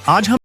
आज हम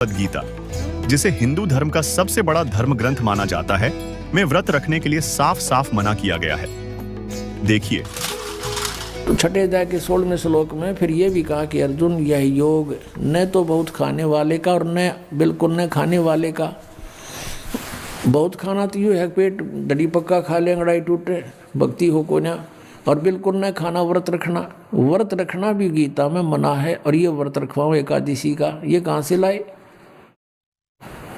भगवद गीता, जिसे हिंदू धर्म का सबसे बड़ा धर्म ग्रंथ माना जाता है, में व्रत रखने के लिए साफ साफ मना किया गया है। देखिए, तो छठे अध्याय के 16वें श्लोक में फिर ये भी कहा कि अर्जुन, यह योग न तो बहुत खाने वाले का और न बिल्कुल न खाने वाले का। बहुत खाना तो यूँ है, पेट दड़ी पक्का खा ले, अंगड़ाई टूटे, भक्ति हो को ना। और बिल्कुल न खाना, व्रत रखना। व्रत रखना भी गीता में मना है। और ये व्रत रखवाओ एकादशी का, ये कहाँ से लाए?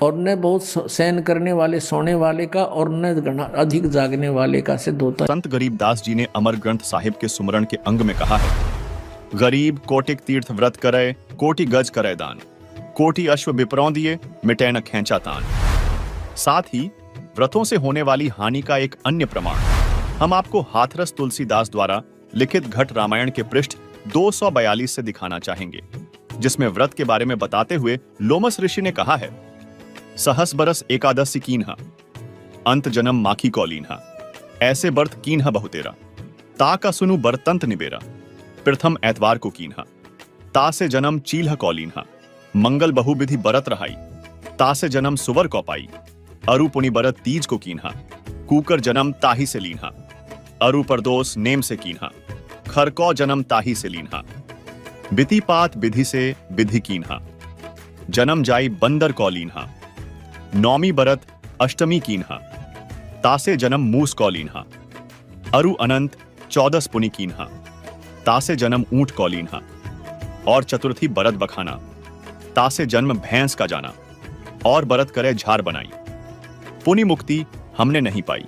और न बहुत सहन करने वाले, सोने वाले का, और न अधिक जागने वाले का सिद्ध होता है। संत गरीबदास जी ने अमर ग्रंथ साहिब के सुमरण के अंग में कहा है, गरीब कोटिक तीर्थ व्रत करे, कोटि गज करे दान, कोटि अश्व बिपरौं दिए, मिटे न खैंचा तान। साथ ही व्रतों से होने वाली हानि का एक अन्य प्रमाण हम आपको हाथरस तुलसीदास द्वारा लिखित घट रामायण के पृष्ठ 242 से दिखाना चाहेंगे, जिसमें व्रत के बारे में बताते हुए लोमस ऋषि ने कहा है, सहस बरस एकादशी कीन्हा, अंत जन्म माखी कौलीन्हा, ऐसे बर्थ कीन्हा बहुतेरा, ता का सुनु बरतंत निबेरा, प्रथम एतवार को कीन्हा, ता से जन्म चील्ह कौलीन्हा, मंगल बहुविधि बरत रहाई, ता से जन्म सुवर कौपाई, अरु पुनि बरत तीज को कीन्हा, कूकर जन्म ताही से लीन्हा, अरु परदोस नेम से कीन्हा, खरकौ जन्म ताही से लीन्हा, बितिपात विधि से विधि कीन्हा, जन्म जाई बंदर कौलीन्हा, नौमी बरत अष्टमी कीन्हा, तासे जन्म मूस कौलीन्हा, अरु अनंत 14 पुनि कीन्हा, तासे जन्म ऊंट कौलीन्हा, और चतुर्थी बरत बखाना, तासे जन्म भैंस का जाना, और बरत करे झार बनाई। पुनि मुक्ति हमने नहीं पाई।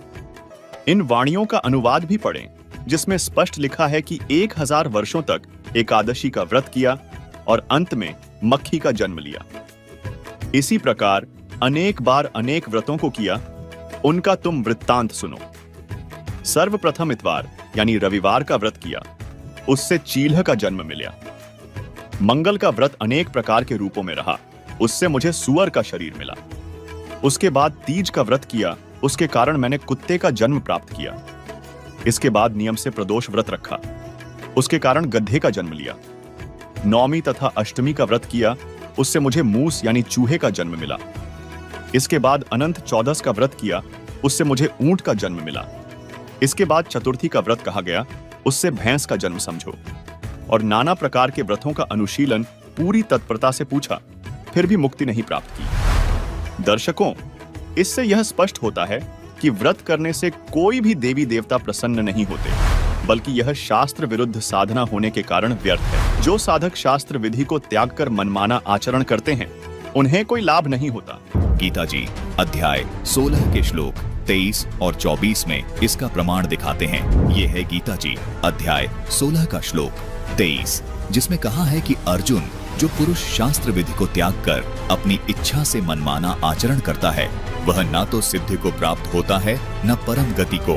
इन वाणियों का अनुवाद भी पढ़ें, जिसमें स्पष्ट लिखा है कि 1000 वर्षों तक एकादशी का व्रत किया और अंत में मक्खी का जन्म लिया। इसी प्रकार अनेक बार अनेक व्रतों को किया, उनका तुम वृत्तांत सुनो। सर्वप्रथम इतवार यानी रविवार का व्रत किया, उससे चील्ह का जन्म मिला। मंगल का व्रत अनेक प्रकार के रूपों में रहा, उससे मुझे सुअर का शरीर मिला। उसके बाद तीज का व्रत किया, उसके कारण मैंने कुत्ते का जन्म प्राप्त किया। इसके बाद नियम से प्रदोष व्रत रखा, उसके कारण गधे का जन्म लिया। नौमी तथा अष्टमी का व्रत किया, उससे मुझे मूस यानी चूहे का जन्म मिला। इसके बाद अनंत चौदस का व्रत किया, उससे मुझे ऊंट का जन्म मिला। इसके बाद चतुर्थी का व्रत कहा गया, उससे भैंस का जन्म समझो। और नाना प्रकार के व्रतों का अनुशीलन पूरी तत्परता से पूछा, फिर भी मुक्ति नहीं प्राप्त की। दर्शकों, इससे यह स्पष्ट होता है कि व्रत करने से कोई भी देवी देवता प्रसन्न नहीं होते, बल्कि यह शास्त्र विरुद्ध साधना होने के कारण व्यर्थ है। जो साधक शास्त्र विधि को त्याग कर मनमाना आचरण करते हैं, उन्हें कोई लाभ नहीं होता। गीता जी अध्याय 16 के श्लोक 23 और 24 में इसका प्रमाण दिखाते हैं। ये है गीता जी अध्याय 16 का श्लोक 23, जिसमें कहा है कि अर्जुन, जो पुरुष शास्त्र विधि को त्याग कर अपनी इच्छा से मनमाना आचरण करता है, वह न तो सिद्धि को प्राप्त होता है, न परम गति को,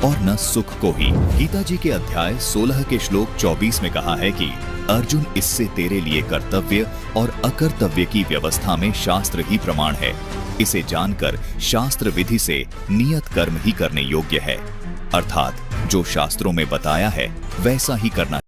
और न सुख को ही। गीता जी के अध्याय 16 के श्लोक 24 में कहा है कि अर्जुन, इससे तेरे लिए कर्तव्य और अकर्तव्य की व्यवस्था में शास्त्र ही प्रमाण है। इसे जानकर शास्त्र विधि से नियत कर्म ही करने योग्य है, अर्थात जो शास्त्रों में बताया है वैसा ही करना।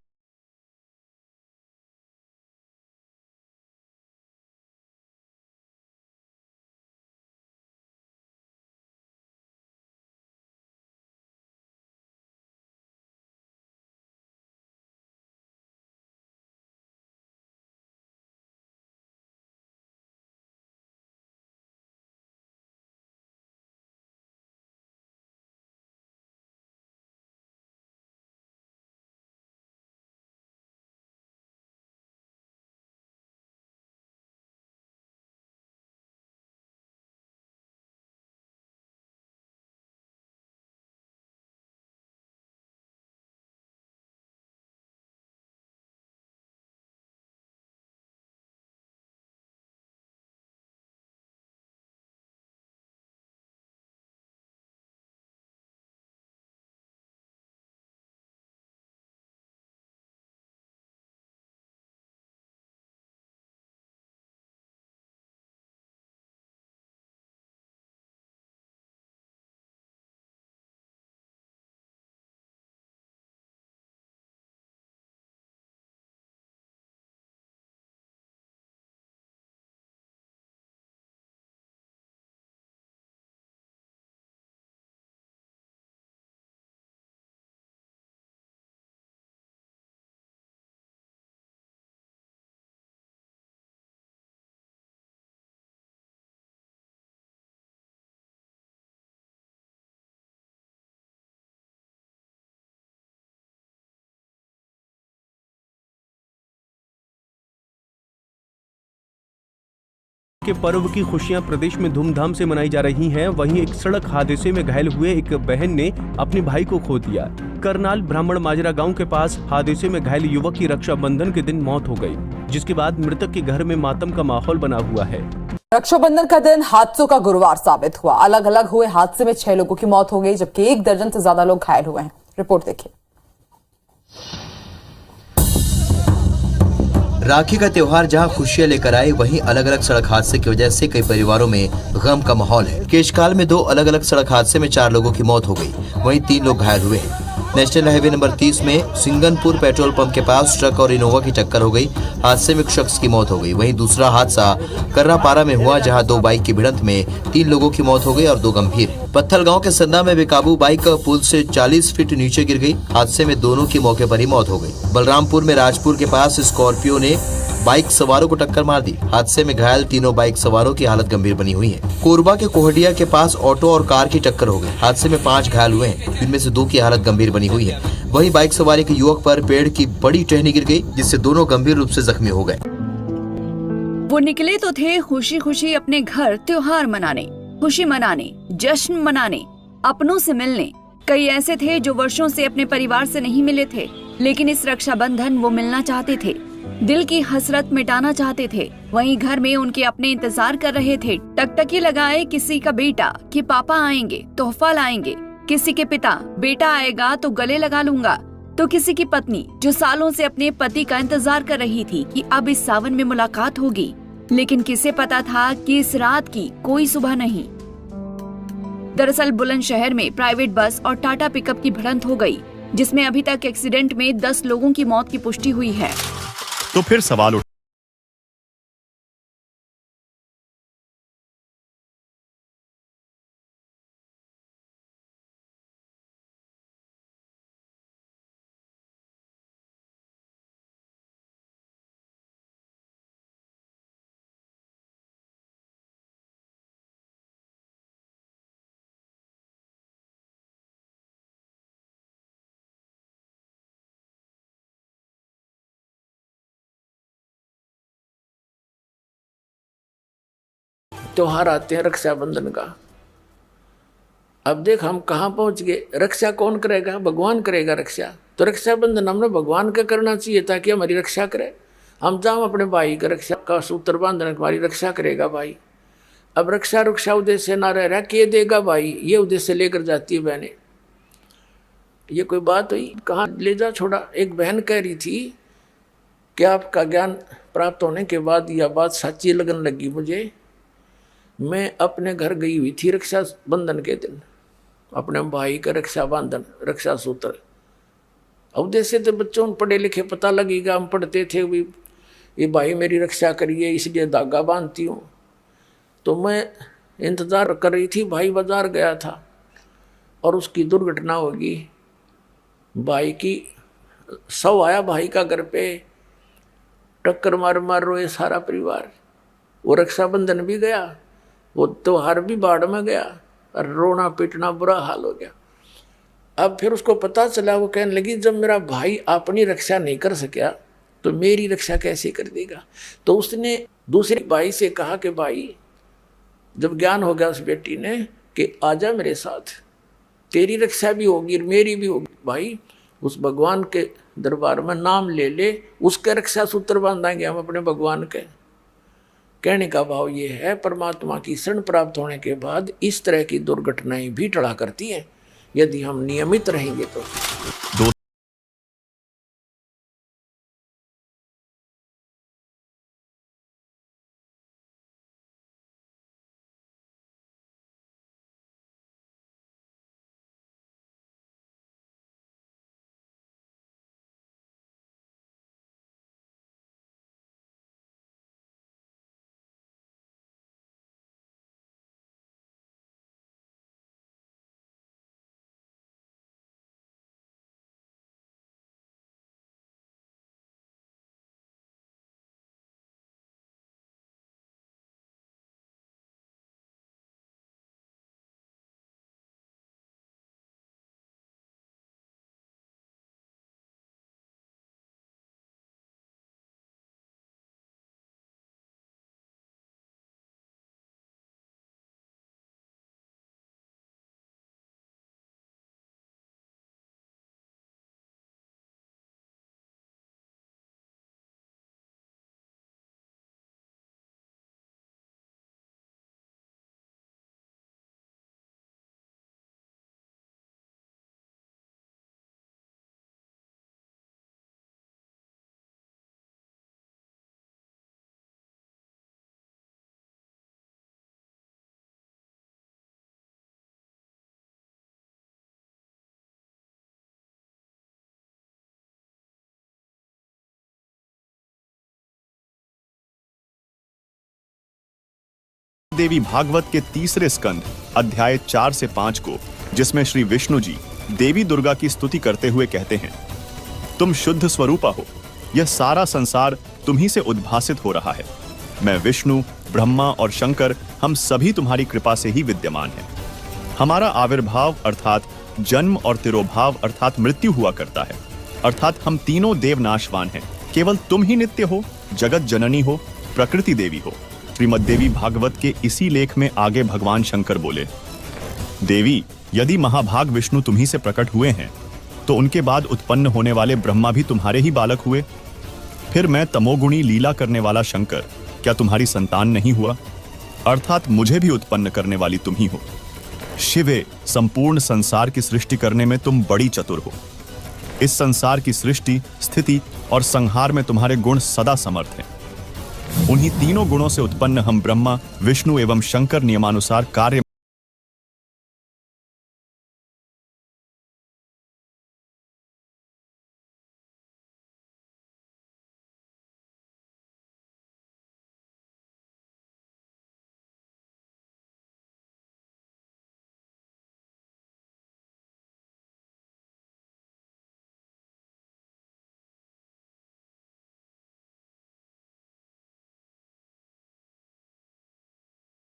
के पर्व की खुशियां प्रदेश में धूमधाम से मनाई जा रही हैं। वहीं एक सड़क हादसे में घायल हुए एक बहन ने अपने भाई को खो दिया। करनाल ब्राह्मण माजरा गांव के पास हादसे में घायल युवक की रक्षाबंधन के दिन मौत हो गई, जिसके बाद मृतक के घर में मातम का माहौल बना हुआ है। रक्षाबंधन का दिन हादसों का गुरुवार साबित हुआ। अलग अलग हुए हादसे में 6 लोगों की मौत हो गई, जबकि 1 दर्जन से ज्यादा लोग घायल हुए हैं। रिपोर्ट देखिए। राखी का त्योहार जहां खुशियां लेकर आए, वहीं अलग अलग सड़क हादसे की वजह से कई परिवारों में गम का माहौल है। केशकाल में 2 अलग अलग सड़क हादसे में 4 लोगों की मौत हो गई, वहीं 3 लोग घायल हुए हैं। नेशनल हाईवे नंबर 30 में सिंगनपुर पेट्रोल पंप के पास ट्रक और इनोवा की टक्कर हो गई। हादसे में एक शख्स की मौत हो गई। वहीं दूसरा हादसा कर्रापारा में हुआ, जहां 2 बाइक की भिड़ंत में 3 लोगों की मौत हो गई और 2 गंभीर है। पत्थलगांव के सन्ना में बेकाबू बाइक पुल से 40 फीट नीचे गिर गई। हादसे में दोनों की मौके पर ही मौत हो गई। बलरामपुर में राजपुर के पास स्कॉर्पियो ने बाइक सवारों को टक्कर मार दी। हादसे में घायल तीनों बाइक सवारों की हालत गंभीर बनी हुई है। कोरबा के कोहडिया के पास ऑटो और कार की टक्कर हो गई। हादसे में 5 घायल हुए हैं, जिनमें से 2 की हालत गंभीर बनी हुई है। वहीं बाइक सवार एक युवक पर पेड़ की बड़ी टहनी गिर गई, जिससे दोनों गंभीर रूप से जख्मी हो गए। वो निकले तो थे खुशी खुशी अपने घर त्योहार मनाने, खुशी मनाने, जश्न मनाने, अपनों से मिलने। कई ऐसे थे जो वर्षों से अपने परिवार से नहीं मिले थे, लेकिन इस रक्षाबंधन वो मिलना चाहते थे, दिल की हसरत मिटाना चाहते थे। वहीं घर में उनके अपने इंतजार कर रहे थे, टकटकी लगाए किसी का बेटा कि पापा आएंगे, तोहफा लाएंगे। किसी के पिता, बेटा आएगा तो गले लगा लूंगा। तो किसी की पत्नी जो सालों से अपने पति का इंतजार कर रही थी कि अब इस सावन में मुलाकात होगी, लेकिन किसे पता था कि इस रात की कोई सुबह नहीं। दरअसल बुलंदशहर में प्राइवेट बस और टाटा पिकअप की भिड़ंत हो गई, जिसमें अभी तक एक्सीडेंट में 10 लोगों की मौत की पुष्टि हुई है। तो फिर सवाल त्योहार आते हैं रक्षाबंधन का। अब देख हम कहाँ पहुंच गए। रक्षा कौन करेगा? भगवान करेगा रक्षा। तो रक्षाबंधन हमने भगवान का करना चाहिए ताकि हमारी रक्षा करे। हम जाओ अपने भाई का रक्षा का सूत्र बांधने, हमारी रक्षा करेगा भाई। अब रक्षा उद्देश्य ना रह रहा कि देगा भाई, ये उद्देश्य लेकर जाती है बहनें। ये कोई बात हुई? कहाँ ले जा छोड़ा। एक बहन कह रही थी कि आपका ज्ञान प्राप्त होने के बाद यह बात सच्ची लगने लगी मुझे। मैं अपने घर गई हुई थी रक्षा बंधन के दिन, अपने भाई का रक्षा बंधन, रक्षा सूत्र। अब जैसे तो बच्चों पढ़े लिखे पता लगेगा, हम पढ़ते थे भी ये भाई मेरी रक्षा करिए इसलिए धागा बांधती हूँ। तो मैं इंतज़ार कर रही थी, भाई बाजार गया था और उसकी दुर्घटना होगी। भाई की शव आया भाई का घर पे, टक्कर मार रोए सारा परिवार। वो रक्षाबंधन भी गया, वो त्योहार भी बाढ़ में गया और रोना पीटना बुरा हाल हो गया। अब फिर उसको पता चला, वो कहने लगी जब मेरा भाई अपनी रक्षा नहीं कर सका तो मेरी रक्षा कैसे कर देगा। तो उसने दूसरे भाई से कहा कि भाई, जब ज्ञान हो गया उस बेटी ने कि आजा मेरे साथ, तेरी रक्षा भी होगी मेरी भी होगी। भाई उस भगवान के दरबार में नाम ले ले, उसके रक्षा सूत्र बांधेंगे हम अपने भगवान के। कहने का भाव ये है, परमात्मा की शरण प्राप्त होने के बाद इस तरह की दुर्घटनाएं भी टला करती हैं यदि हम नियमित रहेंगे तो। देवी भागवत के 3रे स्कंद अध्याय 4 से 5 को, जिसमें श्री विष्णु जी देवी दुर्गा की स्तुति करते हुए कहते हैं, तुम शुद्ध स्वरूपा हो, यह सारा संसार तुम्ही से उद्भासित हो रहा है। मैं विष्णु, ब्रह्मा और शंकर, हम सभी तुम्हारी कृपा से ही विद्यमान हैं। हमारा आविर्भाव अर्थात जन्म और तिरोभाव अर्थात मृत्यु हुआ करता है, अर्थात हम तीनों देव नाशवान हैं। केवल तुम ही नित्य हो, जगत जननी हो, प्रकृति देवी हो। श्रीमद्देवी भागवत के इसी लेख में आगे भगवान शंकर बोले, देवी, यदि महाभाग विष्णु तुम्ही से प्रकट हुए हैं तो उनके बाद उत्पन्न होने वाले ब्रह्मा भी तुम्हारे ही बालक हुए। फिर मैं तमोगुणी लीला करने वाला शंकर क्या तुम्हारी संतान नहीं हुआ? अर्थात मुझे भी उत्पन्न करने वाली तुम ही हो। शिवे, संपूर्ण संसार की सृष्टि करने में तुम बड़ी चतुर हो। इस संसार की सृष्टि, स्थिति और संहार में तुम्हारे गुण सदा समर्थ हैं। उन्हीं तीनों गुणों से उत्पन्न हम ब्रह्मा, विष्णु एवं शंकर नियमानुसार कार्य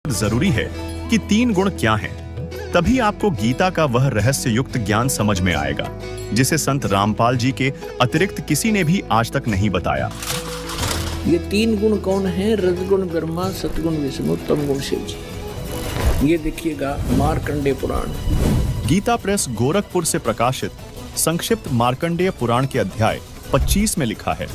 जरूरी है कि तीन गुण क्या हैं, तभी आपको गीता का वह रहस्य युक्त ज्ञान समझ में आएगा जिसे संत रामपाल जी के अतिरिक्त किसी ने भी आज तक नहीं बताया। ये तीन गुण कौन है? रजगुण ब्रह्मा, सतगुण विष्णु, तमगुण शिव जी। ये देखिएगा मार्कंडेय पुराण। गीता प्रेस गोरखपुर से प्रकाशित संक्षिप्त मार्कंडेय पुराण के अध्याय 25 में लिखा है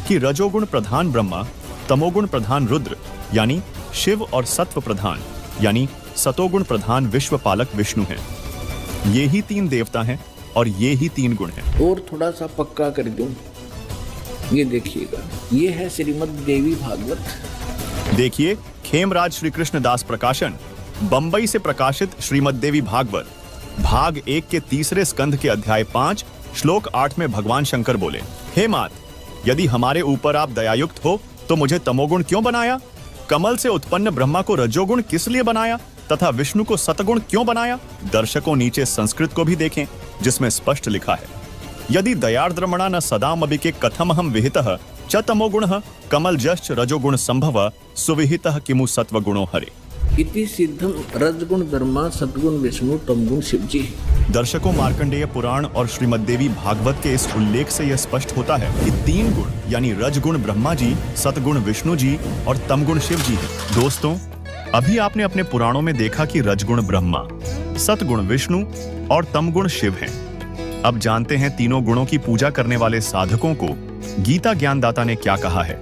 कि रजोगुण प्रधान ब्रह्मा, तमोगुण प्रधान रुद्र यानी शिव और सत्व प्रधान यानी सतोगुण प्रधान विश्वपालक विष्णु हैं। ये ही तीन देवता हैं और ये ही तीन गुण हैं। और थोड़ा सा पक्का कर दूं, ये देखिएगा, ये है श्रीमद् देवी भागवत। देखिए, खेमराज श्री कृष्ण दास प्रकाशन, बंबई से प्रकाशित श्रीमद्देवी भागवत, भाग 1 के 3 स्कंध के अध्याय 5 श्लोक 8 में भगवान शंकर बोले, हे मात, यदि हमारे ऊपर आप दयायुक्त हो तो मुझे तमोगुण क्यों बनाया? कमल से उत्पन्न ब्रह्मा को रजोगुण किस लिए बनाया तथा विष्णु को सतगुण क्यों बनाया? दर्शकों नीचे संस्कृत को भी देखें जिसमें स्पष्ट लिखा है, यदि दयार्द्रमणा न सदामबि के कथमहं विहितः च तमोगुणः कमल जश्च रजोगुण संभव सुविहितः किमु सत्वगुणो हरे। इति सिद्धम रजगुण ब्रह्मा, सतगुण विष्णु, तमगुण शिव जी। दर्शकों, मार्कंडेय पुराण और श्रीमद्देवी भागवत के इस उल्लेख से यह स्पष्ट होता है कि तीन गुण यानी रजगुण ब्रह्मा जी, सतगुण विष्णु जी और तमगुण शिव जी हैं। दोस्तों, अभी आपने अपने पुराणों में देखा कि रजगुण ब्रह्मा, सतगुण विष्णु और तमगुण शिव हैं। अब जानते हैं तीनों गुणों की पूजा करने वाले साधकों को गीता ज्ञानदाता ने क्या कहा है।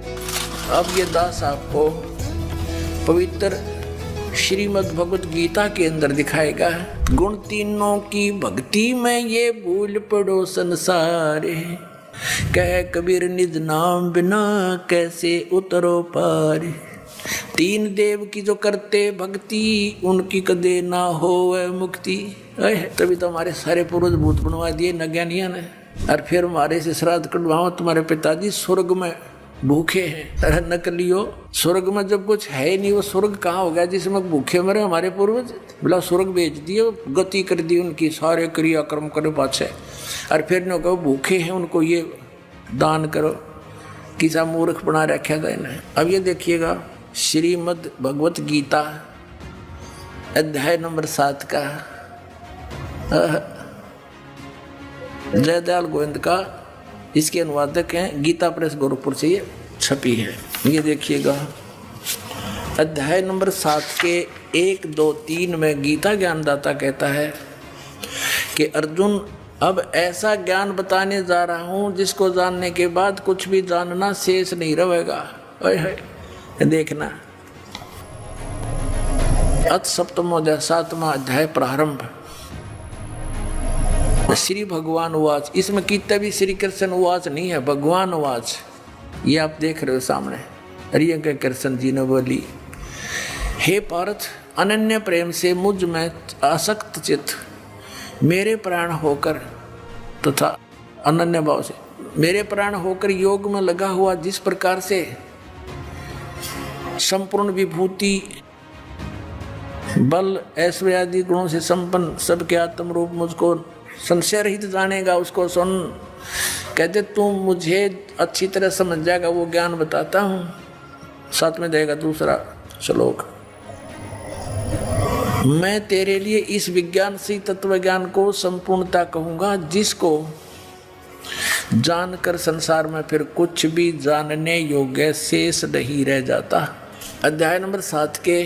अब ये दास आपको पवित्र श्रीमद् भगवत गीता के अंदर दिखाएगा। गुण तीनों की भक्ति में ये भूल पड़ो संसारे, कह कबीर निज नाम बिना कैसे उतरो पार। तीन देव की जो करते भक्ति, उनकी कदे ना होवे मुक्ति। तभी तो हमारे सारे पूर्वज भूत बनवा दिए नज्ञानिया ने, और फिर हमारे से श्राद्ध कटवाओ, तुम्हारे पिताजी स्वर्ग में भूखे हैं। अरे नकलियो, स्वर्ग में जब कुछ है नहीं, वो स्वर्ग कहाँ हो गया जिसमें भूखे मरे हमारे पूर्वज? बोला स्वर्ग बेच दिए, गति कर दी उनकी, सारे क्रियाक्रम करे पाछे, और फिर न कहो भूखे हैं उनको ये दान करो। किसा मूर्ख बना रखा था इन्हें। अब ये देखिएगा श्रीमद् भगवत गीता अध्याय नंबर 7 का जयदयाल गोविंद का इसके अनुवादक हैं, गीता प्रेस गोरखपुर से ये छपी है। ये देखिएगा अध्याय नंबर 7 के 1, 2, 3 में गीता ज्ञानदाता कहता है कि अर्जुन, अब ऐसा ज्ञान बताने जा रहा हूँ जिसको जानने के बाद कुछ भी जानना शेष नहीं रहेगा। देखना, अथ सप्तमोऽध्याय 7वां अध्याय प्रारंभ। श्री भगवान उवाच, इसमें कितने भी श्री कृष्ण उवाच नहीं है, भगवान उवाच। ये आप देख रहे हो सामने। अरिय के कृष्ण जी ने बोली, हे पार्थ, अनन्य प्रेम से मुझ में आसक्त चित्त मेरे प्राण होकर तथा अनन्य भाव से मेरे प्राण होकर योग में लगा हुआ, जिस प्रकार से संपूर्ण विभूति, बल, ऐश्वर्य आदि गुणों से संपन्न सबके आत्म रूप मुझको संशय रहित जानेगा, उसको सुन कहते तुम मुझे अच्छी तरह समझ जाएगा वो ज्ञान बताता हूँ। साथ में देगा दूसरा श्लोक, मैं तेरे लिए इस विज्ञान से तत्व ज्ञान को संपूर्णता कहूँगा, जिसको जानकर संसार में फिर कुछ भी जानने योग्य शेष नहीं रह जाता। अध्याय नंबर 7 के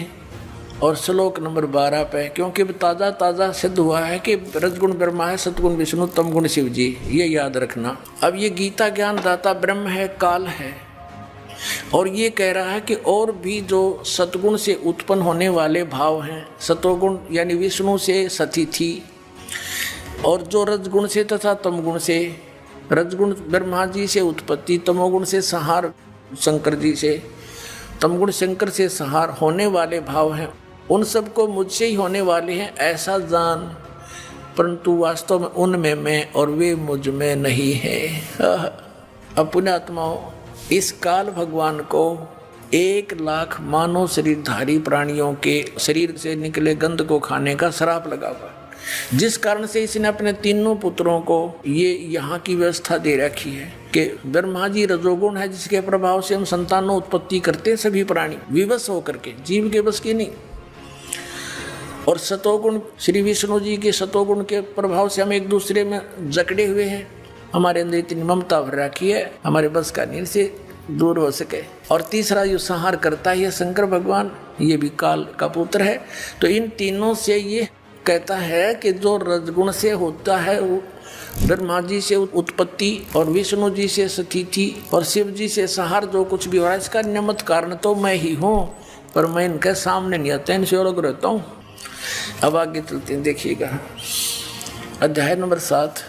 और श्लोक नंबर 12 पे, क्योंकि ताज़ा ताज़ा सिद्ध हुआ है कि रजगुण ब्रह्मा है, सतगुण विष्णु, तमगुण शिव जी, ये याद रखना। अब ये गीता ज्ञान दाता ब्रह्म है, काल है, और ये कह रहा है कि और भी जो सतगुण से उत्पन्न होने वाले भाव हैं, सतोगुण यानी विष्णु से सतिथि, और जो रजगुण से तथा तमगुण से, रजगुण ब्रह्मा जी से उत्पत्ति, तमोगुण से संहार शंकर जी से, तमगुण शंकर से संहार होने वाले भाव हैं, उन सब को मुझसे ही होने वाले हैं ऐसा जान, परंतु वास्तव में उनमें मैं और वे मुझ में नहीं है। अब पुण्यात्माओं, इस काल भगवान को 1,00,000 मानव शरीरधारी प्राणियों के शरीर से निकले गंध को खाने का श्राप लगा हुआ, जिस कारण से इसने अपने तीनों पुत्रों को ये यहाँ की व्यवस्था दे रखी है कि ब्रह्मा जी रजोगुण है, जिसके प्रभाव से हम संतानों उत्पत्ति करते हैं सभी प्राणी विवश होकर के, जीव के बस की नहीं। और सतोगुण श्री विष्णु जी के सतोगुण के प्रभाव से हम एक दूसरे में जकड़े हुए हैं, हमारे अंदर इतनी ममता भर रखी है, हमारे बस का नहीं से दूर हो सके। और तीसरा जो संहार करता है शंकर भगवान, ये भी काल का पुत्र है। तो इन तीनों से ये कहता है कि जो रजगुण से होता है वो ब्रह्मा जी से उत्पत्ति, और विष्णु जी से स्थिति, और शिव जी से संहार, जो कुछ भी हो रहा है इसका निमित्त कारण तो मैं ही हूँ, पर मैं इनके सामने नहीं आता, इनसे अलग रहता हूँ। अब आगे चलते हैं, देखिएगा अध्याय नंबर 7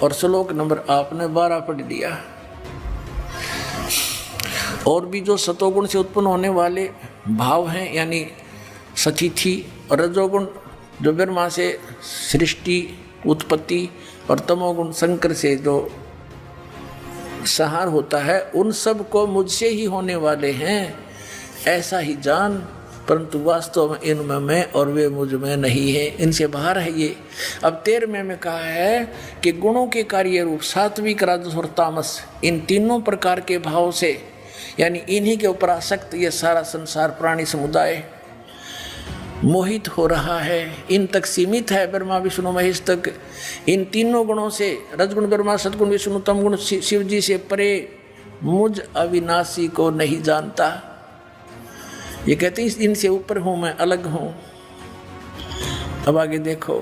और श्लोक नंबर आपने 12 पढ़ लिया। और भी जो सतोगुण से उत्पन्न होने वाले भाव हैं, यानी सतिथि, और रजोगुण जो ब्रह्मा से सृष्टि उत्पत्ति, और तमोगुण शंकर से जो संहार होता है, उन सब को मुझसे ही होने वाले हैं ऐसा ही जान, परंतु वास्तव में इनमें मैं और वे मुझ में नहीं है, इनसे बाहर है ये। अब 13वें में कहा है कि गुणों के कार्य रूप सात्विक, राजस और तामस, इन तीनों प्रकार के भाव से, यानी इन्हीं के ऊपर आसक्त ये सारा संसार प्राणी समुदाय मोहित हो रहा है, इन तक सीमित है, ब्रह्मा विष्णु महेश तक। इन तीनों गुणों से, रजगुण ब्रह्मा, सतगुण विष्णु, तमगुण शिव जी से परे मुझ अविनाशी को नहीं जानता। ये कहते हैं इनसे ऊपर हूँ मैं, अलग हूँ। अब आगे देखो,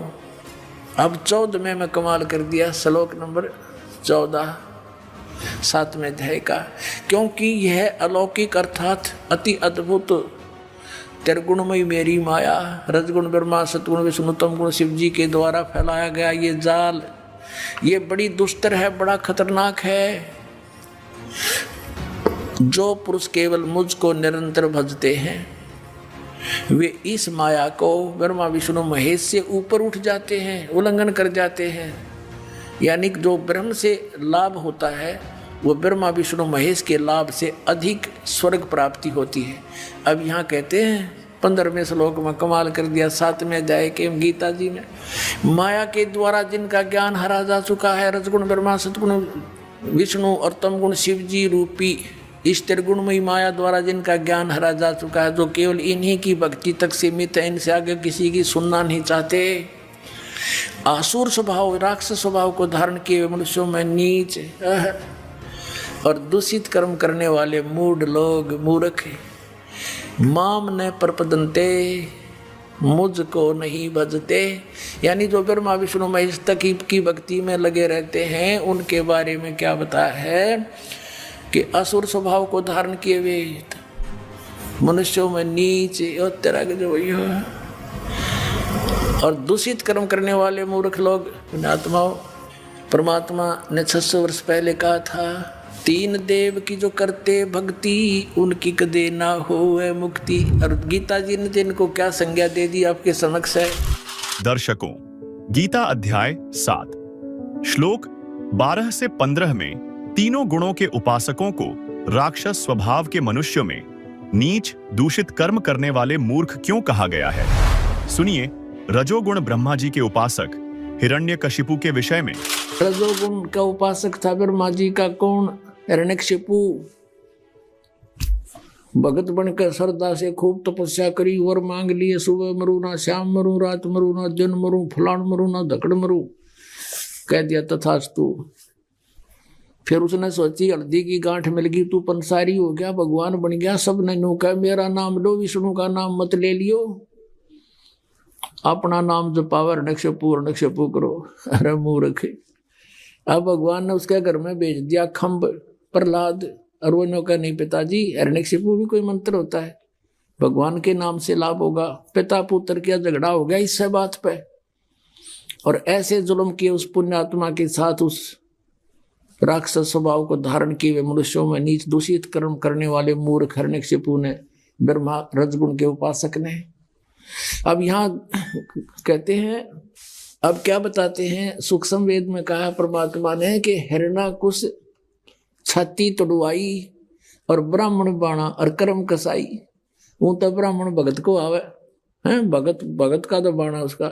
अब 14वें में कमाल कर दिया, श्लोक नंबर 14 7वें अध्याय का, क्योंकि यह अलौकिक अर्थात अति अद्भुत त्रिगुणमयी मेरी माया, रजगुण ब्रह्मा, सतगुण विष्णु, तमगुण शिव जी के द्वारा फैलाया गया ये जाल, ये बड़ी दुस्तर है, बड़ा खतरनाक है। जो पुरुष केवल मुझको निरंतर भजते हैं, वे इस माया को ब्रह्मा विष्णु महेश से ऊपर उठ जाते हैं, उल्लंघन कर जाते हैं। यानी जो ब्रह्म से लाभ होता है वो ब्रह्मा विष्णु महेश के लाभ से अधिक स्वर्ग प्राप्ति होती है। अब यहाँ कहते हैं 15वें श्लोक में कमाल कर दिया, 7वें अध्याय के गीता जी में, माया के द्वारा जिनका ज्ञान हरा जा चुका है, रजगुण ब्रह्मा, सतगुण विष्णु और तमगुण शिव जी रूपी इस त्रिगुणमयी माया द्वारा जिनका ज्ञान हरा जा चुका है, जो केवल इन्हीं की भक्ति तक सीमित है, इनसे आगे किसी की सुनना नहीं चाहते। आसुर स्वभाव, राक्षस स्वभाव को धारण किए मनुष्यों में नीच और दूषित कर्म करने वाले मूढ़ लोग, मूर्ख, माम न प्रपदन्ते, मुझको नहीं भजते, यानी जो ब्रह्मा विष्णु महेश तक की भक्ति में लगे रहते हैं, उनके बारे में क्या बताया है कि असुर स्वभाव को धारण किए हुए मनुष्यों में नीच और तरह के जो और दूषित कर्म करने वाले मूर्ख लोग, आत्माओं, परमात्मा ने 600 वर्ष पहले कहा था, 3 देव की जो करते भक्ति उनकी कदे ना होवे मुक्ति। और गीता जी ने जिनको क्या संज्ञा दे दी आपके समक्ष है। दर्शकों, गीता अध्याय 7 श्लोक 12 से 15 में तीनों गुणों के उपासकों को राक्षस स्वभाव के मनुष्यों में नीच दूषित कर्म करने वाले मूर्ख क्यों कहा गया है। सुनिए रजोगुण ब्रह्मा जी के उपासक हिरण्यकशिपु के विषय में। रजोगुण का उपासक था ब्रह्मा जी का कौन? हिरण्यकशिपु। भगत बनकर श्रद्धा से खूब तपस्या करी, वर मांग लिए, सुबह मरू ना, शाम मरू, रात मरू ना, दिन मरू, फलान मरू ना, धकड़ मरू। कह दिया तथास्तु। फिर उसने सोची हल्दी की गांठ मिल गई, तू पंसारी हो गया, भगवान बन गया। सब ने नो कहा मेरा नाम लो, विष्णु का नाम मत ले लियो, अपना नाम जपावर हिरण्यकशिपु करो। अरे मूर्ख। अब भगवान ने उसके घर में भेज दिया खम्ब प्रहलाद, और वो नो कहा नहीं पिताजी, हिरण्यकशिपु भी कोई मंत्र होता है, भगवान के नाम से लाभ होगा। पिता पुत्र का झगड़ा हो गया इससे बात पे, और ऐसे जुल्म किए उस पुण्यात्मा के साथ, उस राक्षस स्वभाव को धारण किए हुए मनुष्यों में नीच दूषित कर्म करने वाले मूर्ख हिरण्यकशिपु ने, ब्रह्मा रजगुण के उपासक ने। अब यहाँ कहते हैं, अब क्या बताते हैं, सूक्ष्म वेद में कहा परमात्मा ने कि हिरण्यकुश छाती तोड़वाई और ब्राह्मण बाणा और कर्म कसाई। वो तो ब्राह्मण भगत को आवे हैं, भगत का तो बाणा उसका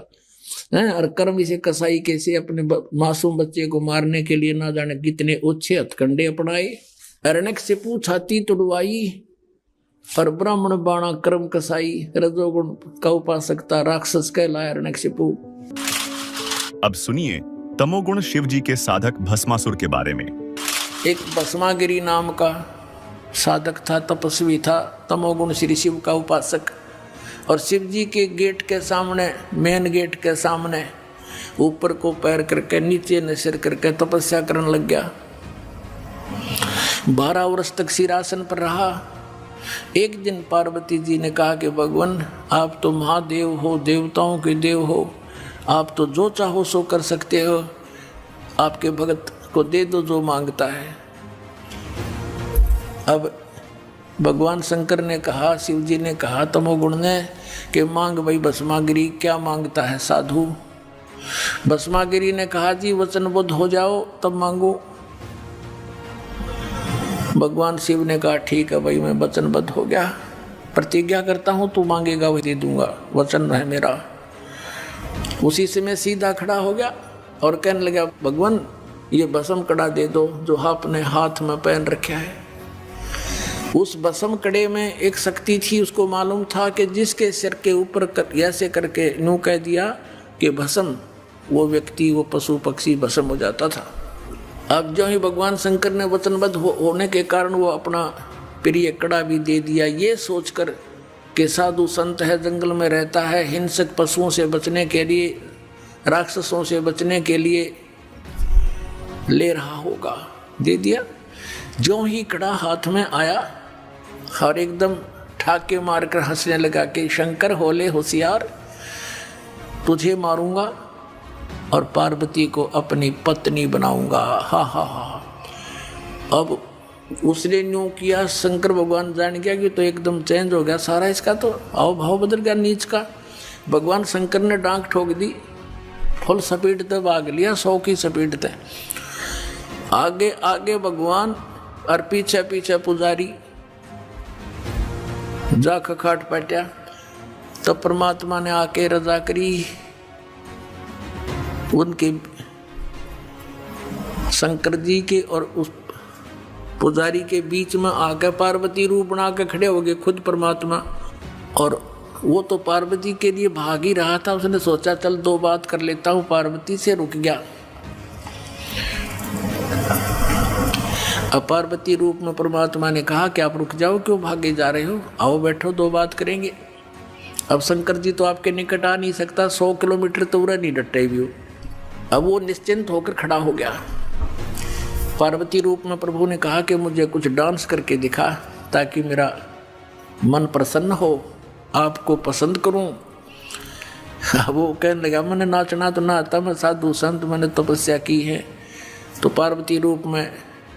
है, और कर्म इसे कसाई कैसे अपने मासूम बच्चे को मारने के लिए ना जाने कितने ओछे हथकंडे अपनाए। हिरण्यकशिपु छाती तोड़वाई और ब्राह्मण बाणा कर्म कसाई, रजोगुण का उपासक था, राक्षस कहलाया हिरण्यकशिपु। अब सुनिए तमोगुण शिव जी के साधक भस्मासुर के बारे में। एक भस्मागिरी नाम का साधक था, तपस्वी था, तमोगुण श्री शिव का उपासक। और शिव जी के गेट के सामने, मेन गेट के सामने ऊपर को पैर करके नीचे न सिर करके तपस्या करने लग गया। 12 वर्ष तक सिरासन पर रहा। एक दिन पार्वती जी ने कहा कि भगवान आप तो महादेव हो, देवताओं के देव हो, आप तो जो चाहो सो कर सकते हो, आपके भगत को दे दो जो मांगता है। अब भगवान शंकर ने कहा, शिव जी ने कहा तमोगुण ने कि मांग भाई भस्मागिरी, क्या मांगता है साधु? भस्मागिरी ने कहा जी वचनबद्ध हो जाओ तब मांगो। भगवान शिव ने कहा ठीक है भाई, मैं वचनबद्ध हो गया, प्रतिज्ञा करता हूं तू मांगेगा वही दे दूंगा, वचन है मेरा। उसी से मैं सीधा खड़ा हो गया और कहने लगा भगवान ये भस्म कड़ा दे दो जो आपने हाथ में पहन रखा है। उस भस्म कड़े में एक शक्ति थी, उसको मालूम था कि जिसके सिर के ऊपर ऐसे करके यूं कह दिया कि भस्म, वो व्यक्ति, वो पशु पक्षी भस्म हो जाता था। अब जो ही भगवान शंकर ने वचनबद्ध होने के कारण वो अपना प्रिय कड़ा भी दे दिया, ये सोचकर कि साधु संत है, जंगल में रहता है, हिंसक पशुओं से बचने के लिए, राक्षसों से बचने के लिए ले रहा होगा, दे दिया। जो ही कड़ा हाथ में आया और एकदम ठाके मारकर हंसने लगा कि शंकर होले होशियार, तुझे मारूंगा और पार्वती को अपनी पत्नी बनाऊंगा। हा हा हा। अब उसने न्यू किया, शंकर भगवान जान गया कि तो एकदम चेंज हो गया सारा, इसका तो आओ भाव बदल गया नीच का। भगवान शंकर ने डांक ठोक दी, फुल स्पीड पे भाग लिया, 100 की स्पीड पे। आगे आगे भगवान और पीछे पीछे पुजारी जा खखाट पटा। तो परमात्मा ने आके रजा करी, उनके शंकर जी के और उस पुजारी के बीच में आकर पार्वती रूप बना के खड़े हो गए खुद परमात्मा। और वो तो पार्वती के लिए भाग ही रहा था, उसने सोचा चल 2 बात कर लेता हूँ, पार्वती से रुक गया। अब पार्वती रूप में परमात्मा ने कहा कि आप रुक जाओ, क्यों भागे जा रहे हो, आओ बैठो 2 बात करेंगे। अब शंकर जी तो आपके निकट आ नहीं सकता, 100 किलोमीटर तो उड़ा नहीं डटे भी हो। अब वो निश्चिंत होकर खड़ा हो गया। पार्वती रूप में प्रभु ने कहा कि मुझे कुछ डांस करके दिखा ताकि मेरा मन प्रसन्न हो, आपको पसंद करूं। वो कहने लगा मैंने नाचना तो ना आता, मैं साधु संत, मैंने तपस्या की है। तो पार्वती रूप में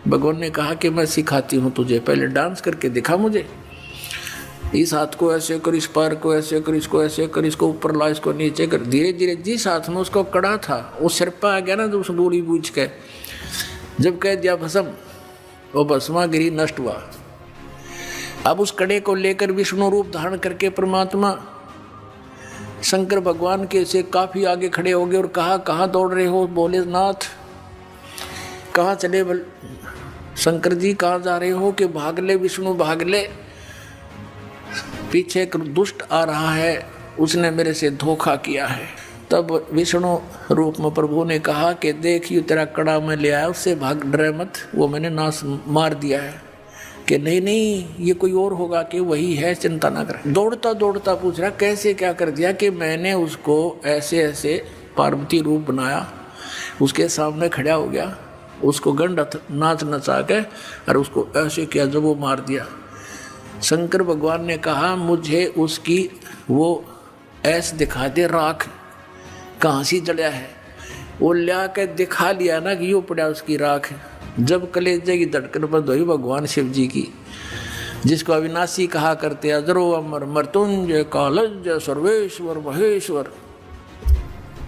भगवान ने कहा कि मैं सिखाती हूँ तुझे, पहले डांस करके दिखा मुझे। इस हाथ को ऐसे कर, इस पैर को ऐसे कर, इसको ऐसे कर, इसको ऊपर ला, इसको नीचे कर। धीरे धीरे जिस हाथ में उसको कड़ा था वो सिर पर आ गया ना, तो उस बूढ़ी बूझ के जब कह दिया भस्म, वो भस्मागिरी नष्ट हुआ। अब उस कड़े को लेकर विष्णु रूप धारण करके परमात्मा शंकर भगवान के से काफी आगे खड़े हो गए और कहा कहाँ दौड़ रहे हो? बोले नाथ कहाँ चले बल शंकर जी, कहाँ जा रहे हो? कि भाग ले विष्णु भाग ले, पीछे एक दुष्ट आ रहा है, उसने मेरे से धोखा किया है। तब विष्णु रूप में प्रभु ने कहा कि देखिए तेरा कड़ा मैं ले आया, उससे भाग, डरे मत, वो मैंने नाश मार दिया है। कि नहीं नहीं ये कोई और होगा, कि वही है, चिंता ना कर। दौड़ता दौड़ता पूछ रहा कैसे क्या कर दिया? कि मैंने उसको ऐसे ऐसे पार्वती रूप बनाया, उसके सामने खड़ा हो गया, उसको गंड नाच नचा के और उसको ऐसे किया जब वो मार दिया। शंकर भगवान ने कहा मुझे उसकी वो ऐसे दिखा दे, राख कहाँ सी जड़ा है। वो ला के दिखा लिया ना कि यो पड़ा उसकी राख। जब कलेजे की धड़कन बंद हुई भगवान शिव जी की, जिसको अविनाशी कहा करते, अजरो अमर मृत्युंजय कालज सर्वेश्वर महेश्वर।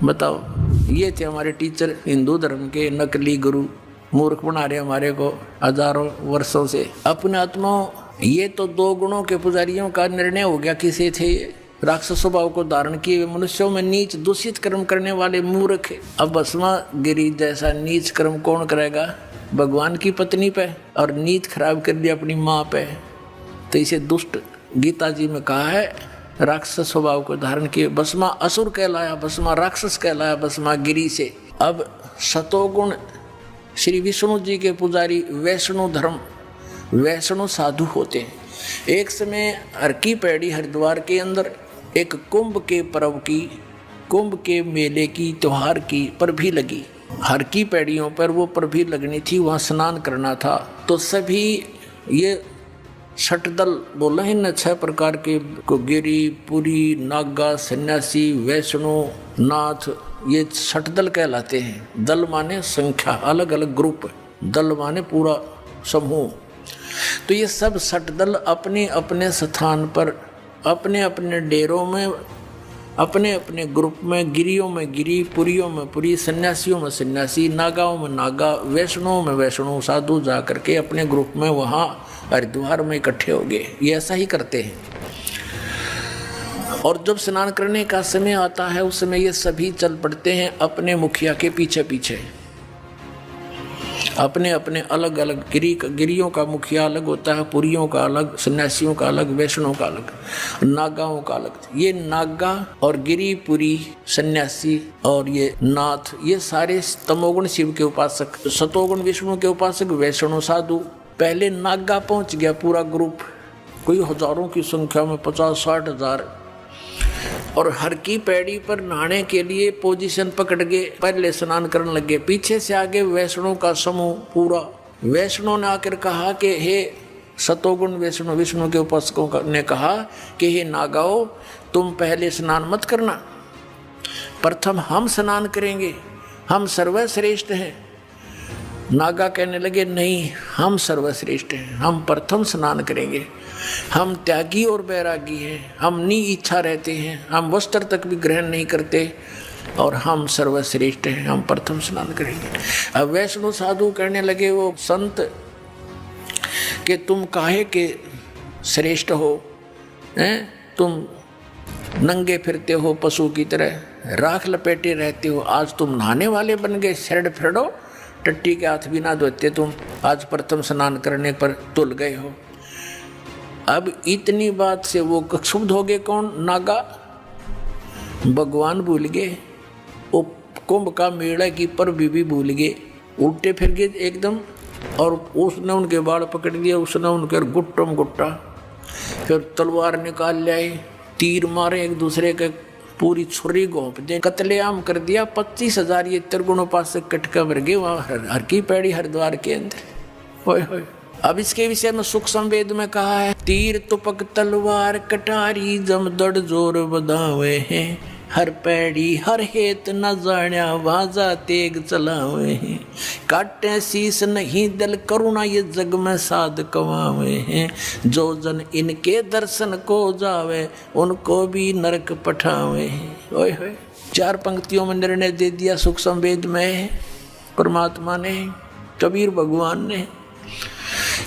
बताओ, ये थे हमारे टीचर हिंदू धर्म के, नकली गुरु, मूर्ख बना रहे हमारे को हजारों वर्षों से। अपने आत्माओं, ये तो 2 गुणों के पुजारियों का निर्णय हो गया। किसे थे? राक्षस स्वभाव को धारण किए मनुष्यों में नीच दूषित कर्म करने वाले मूर्ख। अब भस्मा गिरी जैसा नीच कर्म कौन करेगा? भगवान की पत्नी पे, और नीच खराब कर दिया अपनी माँ पे। तो इसे दुष्ट गीता जी में कहा है, राक्षस स्वभाव को धारण किए। भस्मा असुर कहलाया, भस्मा राक्षस कहलाया, भस्मा गिरी से। अब सतोगुण श्री विष्णु जी के पुजारी वैष्णो धर्म, वैष्णो साधु होते हैं। एक समय हर की पैड़ी हरिद्वार के अंदर एक कुंभ के पर्व की, कुंभ के मेले की, त्योहार की पर भी लगी। हर की पैड़ियों पर वो पर भी लगनी थी, वहाँ स्नान करना था। तो सभी ये षटदल बोला है न, 6 प्रकार के, गिरी, पुरी, नागा, सन्यासी, वैष्णो, नाथ, ये षटदल कहलाते हैं। दल माने संख्या, अलग अलग ग्रुप, दल माने पूरा समूह। तो ये सब षटदल अपने अपने स्थान पर, अपने अपने डेरों में, अपने अपने ग्रुप में, गिरियों में गिरी, पुरियों में पुरी, सन्यासियों में सन्यासी, नागाओं में नागा, वैष्णों में वैष्णो साधु जा करके अपने ग्रुप में वहाँ हरिद्वार में इकट्ठे हो गए। ये ऐसा ही करते हैं। और जब स्नान करने का समय आता है, उस समय ये सभी चल पड़ते हैं अपने मुखिया के पीछे पीछे। अपने अपने अलग अलग गिरियों का मुखिया अलग होता है, पुरियों का अलग, सन्यासियों का अलग, वैष्णों का अलग, नागाओं का अलग। ये नागा और गिरी, पुरी, सन्यासी और ये नाथ, ये सारे तमोगुण शिव के उपासक, सतोगुण विष्णु के उपासक, वैष्णो साधु। पहले नागा पहुंच गया पूरा ग्रुप, कोई हजारों की संख्या में, 50-60 हजार। और हर की पैड़ी पर नहाने के लिए पोजीशन पकड़ के पहले स्नान करने लगे। पीछे से आगे वैष्णो का समूह पूरा। वैष्णो ने आकर कहा कि हे सतोगुण वैष्णो, विष्णु के उपासकों ने कहा कि हे नागाओ, तुम पहले स्नान मत करना, प्रथम हम स्नान करेंगे, हम सर्वश्रेष्ठ हैं। नागा कहने लगे नहीं, हम सर्वश्रेष्ठ हैं, हम प्रथम स्नान करेंगे, हम त्यागी और बैरागी हैं, हम नी इच्छा रहते हैं, हम वस्त्र तक भी ग्रहण नहीं करते और हम सर्वश्रेष्ठ हैं, हम प्रथम स्नान करेंगे। अब वैष्णो साधु कहने लगे वो संत कि तुम काहे के श्रेष्ठ हो, हैं? तुम नंगे फिरते हो पशु की तरह, राख लपेटे रहते हो, आज तुम नहाने वाले बन गए, शरड फिरडो, टट्टी के हाथ भी ना धोते तुम, आज प्रथम स्नान करने पर तुल गए हो। अब इतनी बात से वो क्षुब्ध हो गए। कौन? नागा। भगवान भूल गए, वो कुंभ का मेला की पर भी भूल गए, उल्टे फिर गए एकदम। और उसने उनके बाल पकड़ लिया, उसने उनके गुट्टम गुट्टा, फिर तलवार निकाल लाए, तीर मारे एक दूसरे के, पूरी छुरी घोंप दे, कत्लेआम कर दिया। 25,000 ये त्रिगुणोपासक कटका मर गए वहाँ हर की पैड़ी हरिद्वार के अंदर। होय होय। अब इसके विषय में सुख संवेद में कहा है, तीर तुपक तलवार कटारी जमदड़ जोर बधावे हैं, हर पैड़ी हर हेत न जाण्या वाजा तेग चलावे हैं, काटे शीस नहीं दल करुणा ये जग में साध कमावे हैं, जो जन इनके दर्शन को जावे उनको भी नरक पठावे हैं। ओए होए। 4 पंक्तियों में निर्णय दे दिया सुख संवेद में परमात्मा ने, कबीर भगवान ने,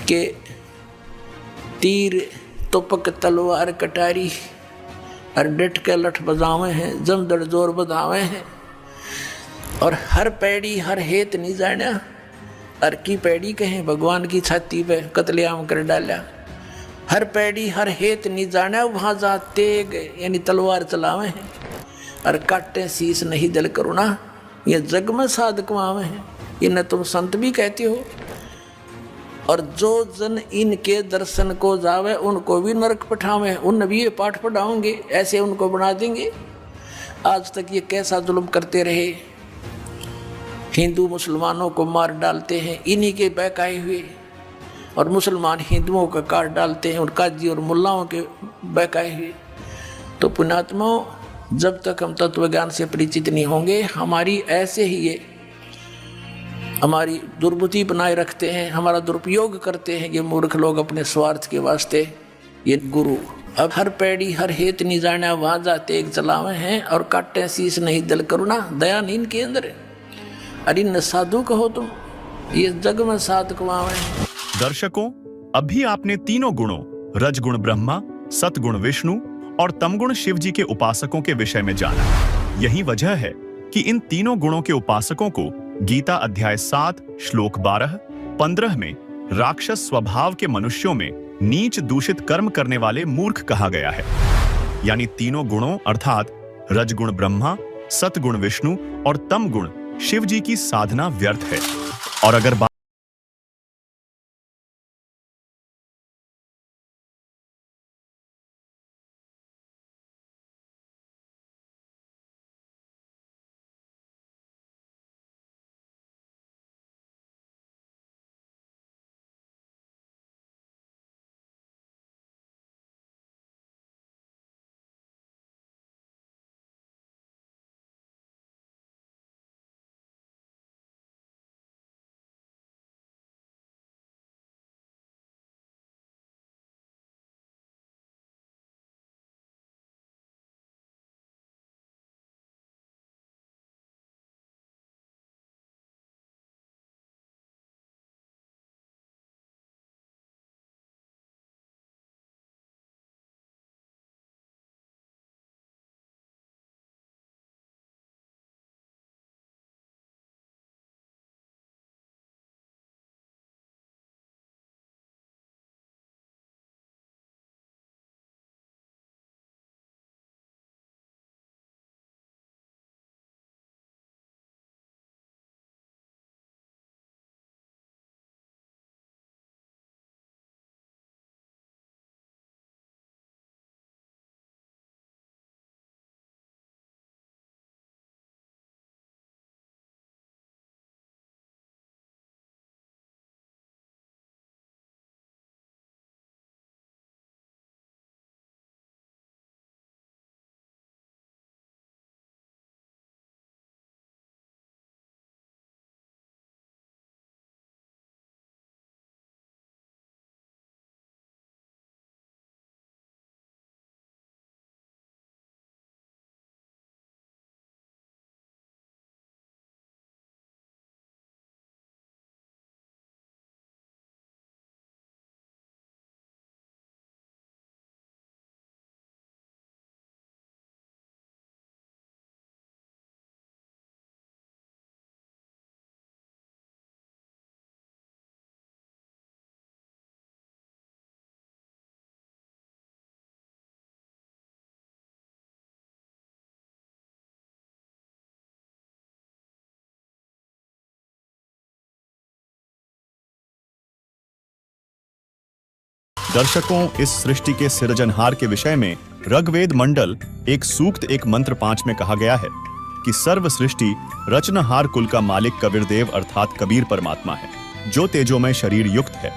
कि तीर तुपक तलवार कटारी और डट के लठ बजावे हैं, जमदड़ जोर बजावे हैं, और हर पैड़ी हर हेत नहीं जाना, अर की पैड़ी कहें भगवान की छाती पे कत्लेआम कर डाला। हर पैड़ी हर हेत नहीं जाने वहाँ जा तेग यानी तलवार चलावे हैं और काटे शीश नहीं दिल करुणा ये जग में साधक मावे हैं। इन्हें तुम संत भी कहते हो। और जो जन इनके दर्शन को जावे उनको भी नरक पठावे। उन भी ये पाठ पढ़ाओगे, ऐसे उनको बना देंगे। आज तक ये कैसा जुल्म करते रहे, हिंदू मुसलमानों को मार डालते हैं इन्हीं के बहकाए हुए, और मुसलमान हिंदुओं का काट डालते हैं और काजी और मुल्लाओं के बहकाए हुए। तो पुण्यात्माओं, जब तक हम तत्व ज्ञान से परिचित नहीं होंगे, हमारी ऐसे ही ये हमारी दुर्बुद्धि बनाए रखते हैं, हमारा दुरुपयोग करते हैं ये मूर्ख लोग अपने स्वार्थ के वास्ते। ये गुरु अब हर पैड़ी हर हेत नहीं जाना वहाँ जाते एक चलावे हैं और काटे शीश नहीं दिल करुणा दया नहीं इनके अंदर। अरे न साधु कहो तुम, ये जग में साधक वहाँ हैं। दर्शकों, अभी आपने तीनों गुणों रजगुण ब्रह्मा, सतगुण विष्णु और तमगुण शिव जी के उपासकों के विषय में जाना। यही वजह है कि इन तीनों गुणों के उपासकों को गीता अध्याय 7 श्लोक 12-15 में राक्षस स्वभाव के मनुष्यों में नीच दूषित कर्म करने वाले मूर्ख कहा गया है। यानी तीनों गुणों अर्थात रजगुण ब्रह्मा, सतगुण विष्णु और तमगुण शिव जी की साधना व्यर्थ है। और अगर दर्शकों, इस सृष्टि के सृजनहार के विषय में ऋग्वेद मंडल एक सूक्त एक मंत्र 5 में कहा गया है कि सर्व सृष्टि रचनहार कुल का मालिक कबीरदेव अर्थात कबीर परमात्मा है, जो तेजोमय शरीर युक्त है,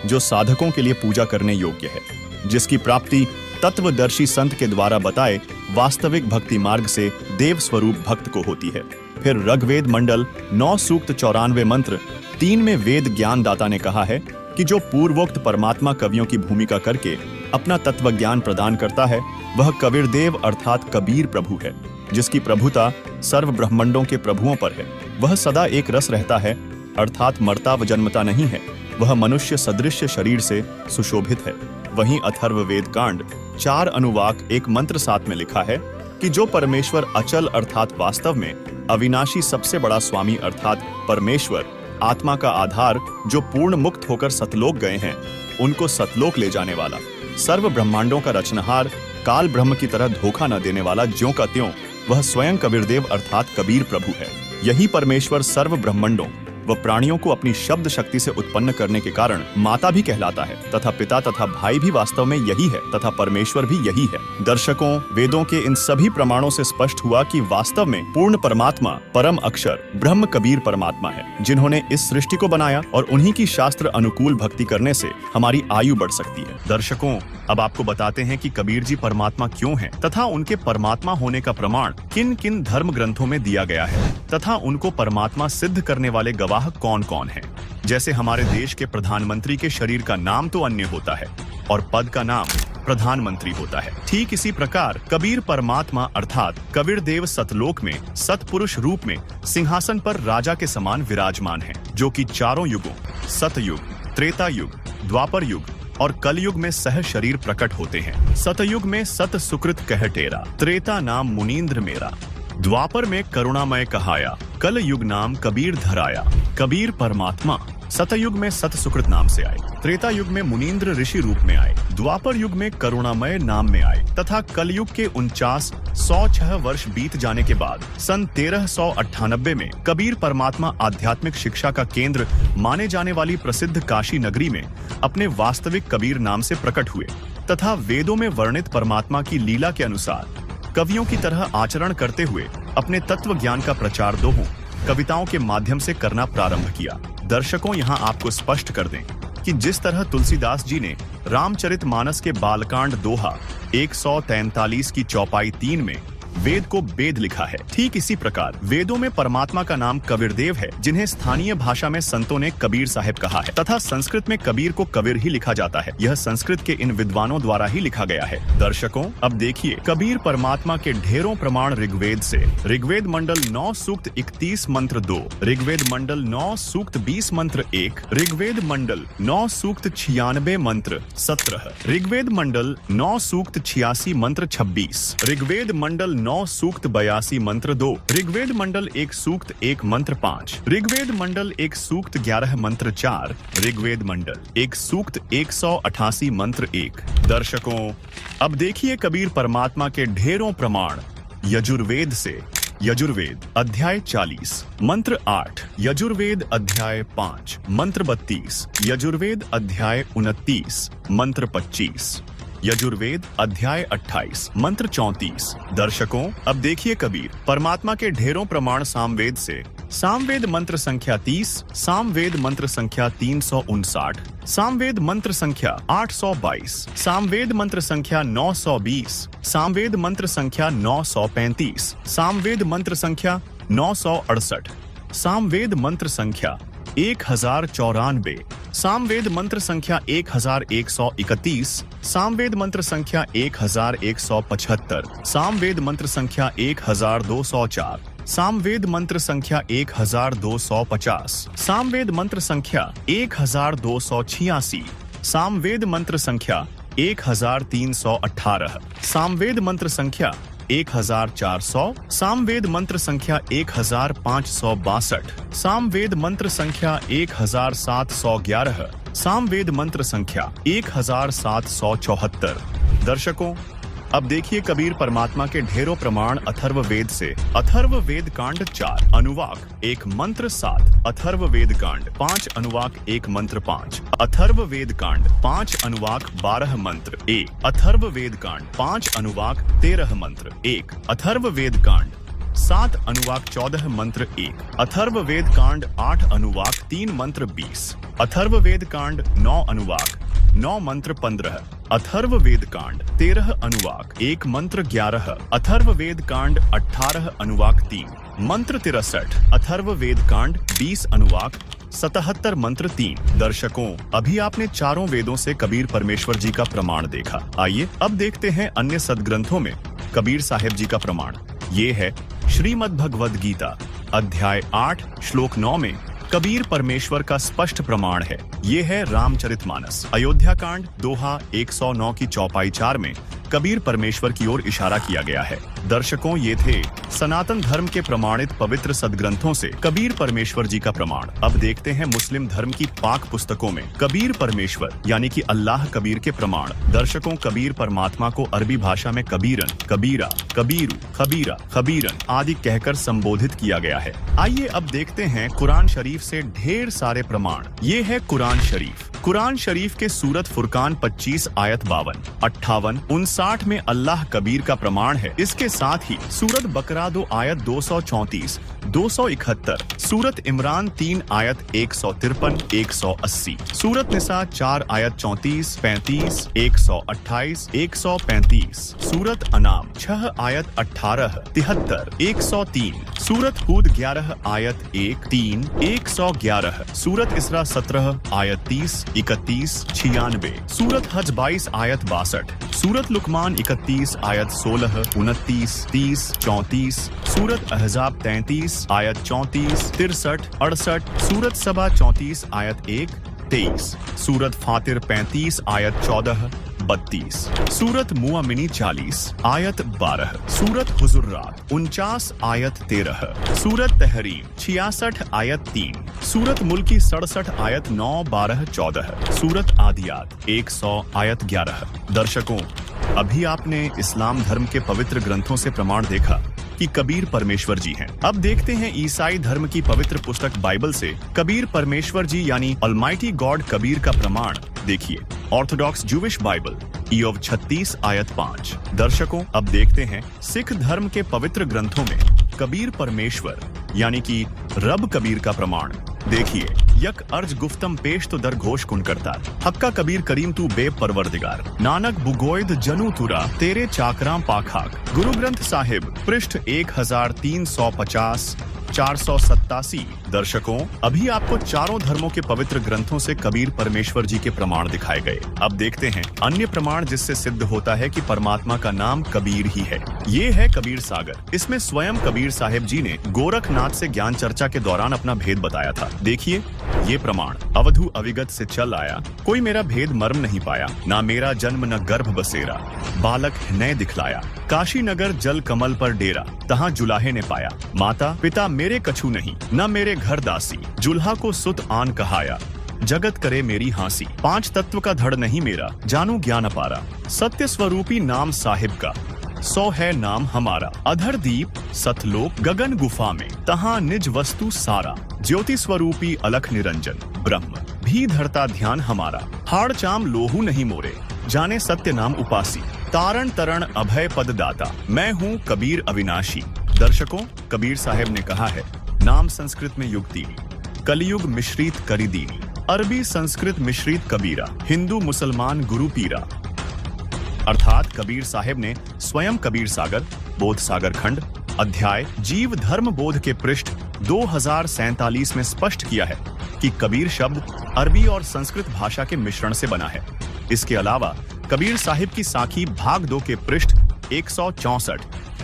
जो साधकों के लिए पूजा करने योग्य है, जिसकी प्राप्ति तत्वदर्शी संत के द्वारा बताए वास्तविक भक्ति मार्ग से देव स्वरूप भक्त को होती है। फिर ऋग्वेद मंडल 9 सूक्त 94 मंत्र 3 में वेद ज्ञान दाता ने कहा है कि जो पूर्वोक्त परमात्मा कवियों की भूमिका करके अपना तत्व ज्ञान प्रदान करता है, वह कबीरदेव अर्थात कबीर प्रभु है, जिसकी प्रभुता सर्व ब्रह्मांडों के प्रभुओं पर है। वह सदा एक रस रहता है अर्थात मरता व जन्मता नहीं है। वह मनुष्य सदृश शरीर से सुशोभित है। वहीं अथर्व वेद कांड 4 अनुवाक 1 मंत्र 7 में लिखा है कि जो परमेश्वर अचल अर्थात वास्तव में अविनाशी सबसे बड़ा स्वामी अर्थात परमेश्वर आत्मा का आधार जो पूर्ण मुक्त होकर सतलोक गए हैं, उनको सतलोक ले जाने वाला, सर्व ब्रह्मांडों का रचनहार, काल ब्रह्म की तरह धोखा न देने वाला ज्यों का त्यों वह स्वयं कबीरदेव अर्थात कबीर प्रभु है। यही परमेश्वर सर्व ब्रह्मांडों व प्राणियों को अपनी शब्द शक्ति से उत्पन्न करने के कारण माता भी कहलाता है तथा पिता तथा भाई भी वास्तव में यही है तथा परमेश्वर भी यही है। दर्शकों, वेदों के इन सभी प्रमाणों से स्पष्ट हुआ कि वास्तव में पूर्ण परमात्मा परम अक्षर ब्रह्म कबीर परमात्मा है, जिन्होंने इस सृष्टि को बनाया और उन्हीं की शास्त्र अनुकूल भक्ति करने से हमारी आयु बढ़ सकती है। दर्शकों, अब आपको बताते हैं कि कबीर जी परमात्मा क्यों हैं तथा उनके परमात्मा होने का प्रमाण किन किन धर्म ग्रंथों में दिया गया है तथा उनको परमात्मा सिद्ध करने वाले गवाह कौन कौन हैं। जैसे हमारे देश के प्रधानमंत्री के शरीर का नाम तो अन्य होता है और पद का नाम प्रधानमंत्री होता है, ठीक इसी प्रकार कबीर परमात्मा अर्थात कबीर देव सतलोक में सतपुरुष रूप में सिंहासन पर राजा के समान विराजमान हैं, जो कि चारों युगों सतयुग, त्रेता युग, द्वापर युग और कलयुग में सह शरीर प्रकट होते हैं। सतयुग में सत सुकृत कह टेरा, त्रेता नाम मुनीन्द्र मेरा, द्वापर में करुणामय कहाया, कल युग नाम कबीर धराया। कबीर परमात्मा सतयुग में सत सुकृत नाम से आए, त्रेता युग में मुनीन्द्र ऋषि रूप में आए, द्वापर युग में करुणामय नाम में आए तथा कलयुग के 49,106 वर्ष बीत जाने के बाद सन 1398 में कबीर परमात्मा आध्यात्मिक शिक्षा का केंद्र माने जाने वाली प्रसिद्ध काशी नगरी में अपने वास्तविक कबीर नाम से प्रकट हुए तथा वेदों में वर्णित परमात्मा की लीला के अनुसार कवियों की तरह आचरण करते हुए अपने तत्व ज्ञान का प्रचार दोहों कविताओं के माध्यम से करना प्रारंभ किया। दर्शकों, यहाँ आपको स्पष्ट कर दें कि जिस तरह तुलसीदास जी ने रामचरितमानस के बालकांड दोहा 143 की चौपाई 3 में वेद को वेद लिखा है, ठीक इसी प्रकार वेदों में परमात्मा का नाम कबीरदेव है, जिन्हें स्थानीय भाषा में संतों ने कबीर साहिब कहा है तथा संस्कृत में कबीर को कबीर ही लिखा जाता है। यह संस्कृत के इन विद्वानों द्वारा ही लिखा गया है। दर्शकों, अब देखिए कबीर परमात्मा के ढेरों प्रमाण ऋग्वेद से। ऋग्वेद मंडल 9 सूक्त 31 मंत्र 2, ऋग्वेद मंडल 9 सूक्त 20 मंत्र 1, ऋग्वेद मंडल 9 सूक्त 96 मंत्र 17, ऋग्वेद मंडल 9 सूक्त 86 मंत्र 26, ऋग्वेद मंडल 9 सूक्त 82 मंत्र 2, ऋग्वेद मंडल 1 सूक्त 1 मंत्र 5, ऋग्वेद मंडल 1 सूक्त 11 मंत्र 4, ऋग्वेद मंडल 1 सूक्त 188 मंत्र 1। दर्शकों, अब देखिए कबीर परमात्मा के ढेरों प्रमाण यजुर्वेद से। यजुर्वेद अध्याय 40 मंत्र 8, यजुर्वेद अध्याय 5 मंत्र 32, यजुर्वेद अध्याय 29 मंत्र 25, यजुर्वेद अध्याय 28 मंत्र 34। दर्शकों, अब देखिए कबीर परमात्मा के ढेरों प्रमाण सामवेद से। सामवेद मंत्र संख्या 30, सामवेद मंत्र संख्या 359, सामवेद मंत्र संख्या 822, सामवेद मंत्र संख्या 920, सामवेद मंत्र संख्या 935, सामवेद मंत्र संख्या 968, सामवेद मंत्र संख्या 1094, सामवेद मंत्र संख्या 1131, सामवेद मंत्र संख्या 1175, सामवेद मंत्र संख्या 1204, सामवेद मंत्र संख्या 1250, सामवेद मंत्र संख्या 1286, सामवेद मंत्र संख्या 1318, सामवेद मंत्र संख्या 1400, सामवेद मंत्र संख्या 1562, सामवेद मंत्र संख्या 1711, सामवेद मंत्र संख्या 1774। दर्शकों, अब देखिए कबीर परमात्मा के ढेरों प्रमाण अथर्व वेद से। अथर्व वेद कांड 4 अनुवाक 1 मंत्र 7, अथर्व वेद कांड 5 अनुवाक 1 मंत्र 5, अथर्व वेद कांड 5 अनुवाक 12 मंत्र 1, अथर्व वेद कांड 5 अनुवाक 13 मंत्र 1, अथर्व वेद कांड 7 अनुवाक 14 मंत्र 1, अथर्व वेद कांड 8 अनुवाक 3 मंत्र 20, अथर्व वेद कांड 9 अनुवाक 9 मंत्र 15, अथर्व वेद कांड 13 अनुवाक 1 मंत्र 11, अथर्व वेद कांड 18 अनुवाक 3 मंत्र 63, अथर्व वेद कांड 20 अनुवाक 77 मंत्र 3। दर्शकों, अभी आपने चारों वेदों से कबीर परमेश्वर जी का प्रमाण देखा। आइए अब देखते हैं अन्य सदग्रंथों में कबीर साहिब जी का प्रमाण। ये है श्रीमद् भगवद गीता अध्याय 8 श्लोक 9 में कबीर परमेश्वर का स्पष्ट प्रमाण है। ये है रामचरितमानस अयोध्या कांड दोहा 109 की चौपाई 4 में कबीर परमेश्वर की ओर इशारा किया गया है। दर्शकों, ये थे सनातन धर्म के प्रमाणित पवित्र सदग्रंथों से कबीर परमेश्वर जी का प्रमाण। अब देखते हैं मुस्लिम धर्म की पाक पुस्तकों में कबीर परमेश्वर यानी कि अल्लाह कबीर के प्रमाण। दर्शकों, कबीर परमात्मा को अरबी भाषा में कबीरन, कबीरा, कबीरू, खबीरा, खबीरन आदि कहकर संबोधित किया गया है। आइए अब देखते हैं कुरान शरीफ से ढेर सारे प्रमाण। ये है कुरान शरीफ। कुरान शरीफ के सूरत फुरकान 25 आयत 52, 58, 59 में अल्लाह कबीर का प्रमाण है। इसके साथ ही सूरत बकरा 2 आयत 234, 271, सूरत इमरान 3 आयत 153, 180, सूरत निसा 4 आयत 34, 35, 128, 135, सूरत अनाम 6 आयत 18, 73, 103, सूरत हूद 11 आयत 1, 3, 111, सूरत इसरा 17 आयत 30, 31, 96, सूरत हज 22 आयत 62, सूरत लुकमान 31 आयत 16, 29, 30, 34, सूरत अहजाब 33 आयत 34, 63, 68, सूरत सबा 34 आयत 1, 23, सूरत फातिर 35 आयत 14, 32, सूरत मुआमिनी 40 आयत 12, सूरत हुजुर्रात 49 आयत 13, सूरत तहरीम 66 आयत 3, सूरत मुल्की 67 आयत 9, 12, 14, सूरत आदियात 100 आयत 11। दर्शकों, अभी आपने इस्लाम धर्म के पवित्र ग्रंथों से प्रमाण देखा कि कबीर परमेश्वर जी हैं। अब देखते हैं ईसाई धर्म की पवित्र पुस्तक बाइबल से कबीर परमेश्वर जी यानी ऑलमाइटी गॉड कबीर का प्रमाण। देखिए, ऑर्थोडॉक्स जूविश बाइबल ईयोब 36 आयत 5। दर्शकों, अब देखते हैं सिख धर्म के पवित्र ग्रंथों में कबीर परमेश्वर यानी कि रब कबीर का प्रमाण। देखिए, यक अर्ज गुफ्तम पेश तो दर घोष कुन करता, हक्का कबीर करीम तू बेब परवरदिगार, नानक बुगोयद जनु तुरा तेरे चाकराम पाखाक। गुरु ग्रंथ साहिब पृष्ठ 1350, 487। दर्शकों, अभी आपको चारों धर्मों के पवित्र ग्रंथों से कबीर परमेश्वर जी के प्रमाण दिखाए गए। अब देखते हैं अन्य प्रमाण जिससे सिद्ध होता है कि परमात्मा का नाम कबीर ही है। ये है कबीर सागर। इसमें स्वयं कबीर साहिब जी ने गोरखनाथ से ज्ञान चर्चा के दौरान अपना भेद बताया था। देखिए, ये प्रमाण अवधु अविगत से चल आया, कोई मेरा भेद मर्म नहीं पाया, ना मेरा जन्म न गर्भ बसेरा, बालक नए दिखलाया, काशी नगर जल कमल पर डेरा, तहाँ जुलाहे ने पाया, माता पिता मेरे कछु नहीं, न मेरे घर दासी, जुल्हा को सुत आन कहाया, जगत करे मेरी हांसी, 5 तत्व का धड़ नहीं मेरा, जानू ज्ञान अपारा, सत्य स्वरूपी नाम साहिब का, 100 है नाम हमारा, अधर दीप सतलोक गगन गुफा में, तहाँ निज वस्तु सारा, ज्योति स्वरूपी अलख निरंजन, ब्रह्म भी धरता ध्यान हमारा, हाड़ चाम लोहू नहीं मोरे, जाने सत्य नाम उपासी, तारण तरण अभय पद दाता, मैं हूँ कबीर अविनाशी। दर्शकों, कबीर साहब ने कहा है, नाम संस्कृत में युक्तिनी, कलियुग मिश्रित करी दीनी, अरबी संस्कृत मिश्रित कबीरा, हिंदू मुसलमान गुरु पीरा। अर्थात कबीर साहब ने स्वयं कबीर सागर, बोध सागर खंड, अध्याय जीव धर्म बोध के पृष्ठ 2047 में स्पष्ट किया है कि कबीर शब्द अरबी और संस्कृत भाषा के मिश्रण से बना है। इसके अलावा कबीर साहिब की साखी भाग 2 के पृष्ठ 164,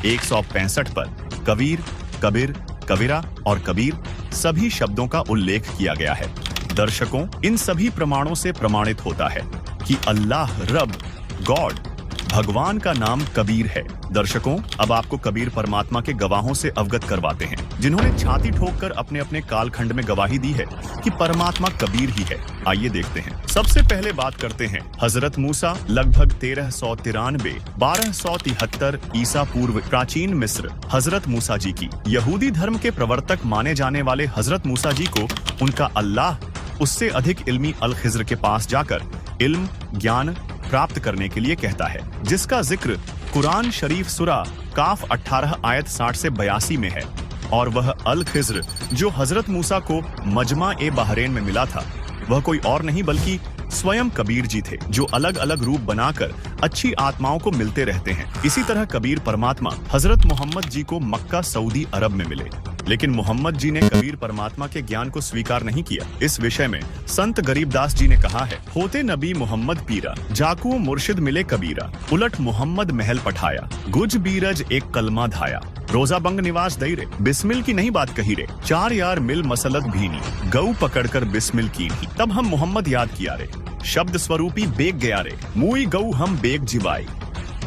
165 पर कबीर, कबीर, कबीरा और कबीर सभी शब्दों का उल्लेख किया गया है। दर्शकों, इन सभी प्रमाणों से प्रमाणित होता है कि अल्लाह रब गॉड भगवान का नाम कबीर है। दर्शकों, अब आपको कबीर परमात्मा के गवाहों से अवगत करवाते हैं जिन्होंने छाती ठोककर अपने अपने कालखंड में गवाही दी है कि परमात्मा कबीर ही है। आइए देखते हैं। सबसे पहले बात करते हैं हजरत मूसा लगभग 1393 1273 ईसा पूर्व प्राचीन मिस्र हजरत मूसा जी की। यहूदी धर्म के प्रवर्तक माने जाने वाले हजरत मूसा जी को उनका अल्लाह उससे अधिक इल्मी अल खिज्र के पास जाकर इल्म ज्ञान प्राप्त करने के लिए कहता है, जिसका जिक्र कुरान शरीफ सुरा काफ 18 आयत 60 से 82 में है। और वह अल खिज्र जो हजरत मूसा को मजमा ए बहरेन में मिला था, वह कोई और नहीं बल्कि स्वयं कबीर जी थे, जो अलग अलग रूप बनाकर अच्छी आत्माओं को मिलते रहते हैं। इसी तरह कबीर परमात्मा हजरत मोहम्मद जी को मक्का सऊदी अरब में मिले, लेकिन मोहम्मद जी ने कबीर परमात्मा के ज्ञान को स्वीकार नहीं किया। इस विषय में संत गरीबदास जी ने कहा है, होते नबी मोहम्मद पीरा, जाकू मुर्शिद मिले कबीरा, उलट मोहम्मद महल पठाया, गुज बीरज एक कलमा धाया, रोजा बंग निवास दई रे, बिस्मिल की नहीं बात कही रे, 4 यार मिल मसलत भीनी, गऊ पकड़कर बिस्मिल की नहीं, तब हम मोहम्मद याद किया रे, शब्द स्वरूपी बेग गया रे, मुई गऊ हम बेग जिवाई,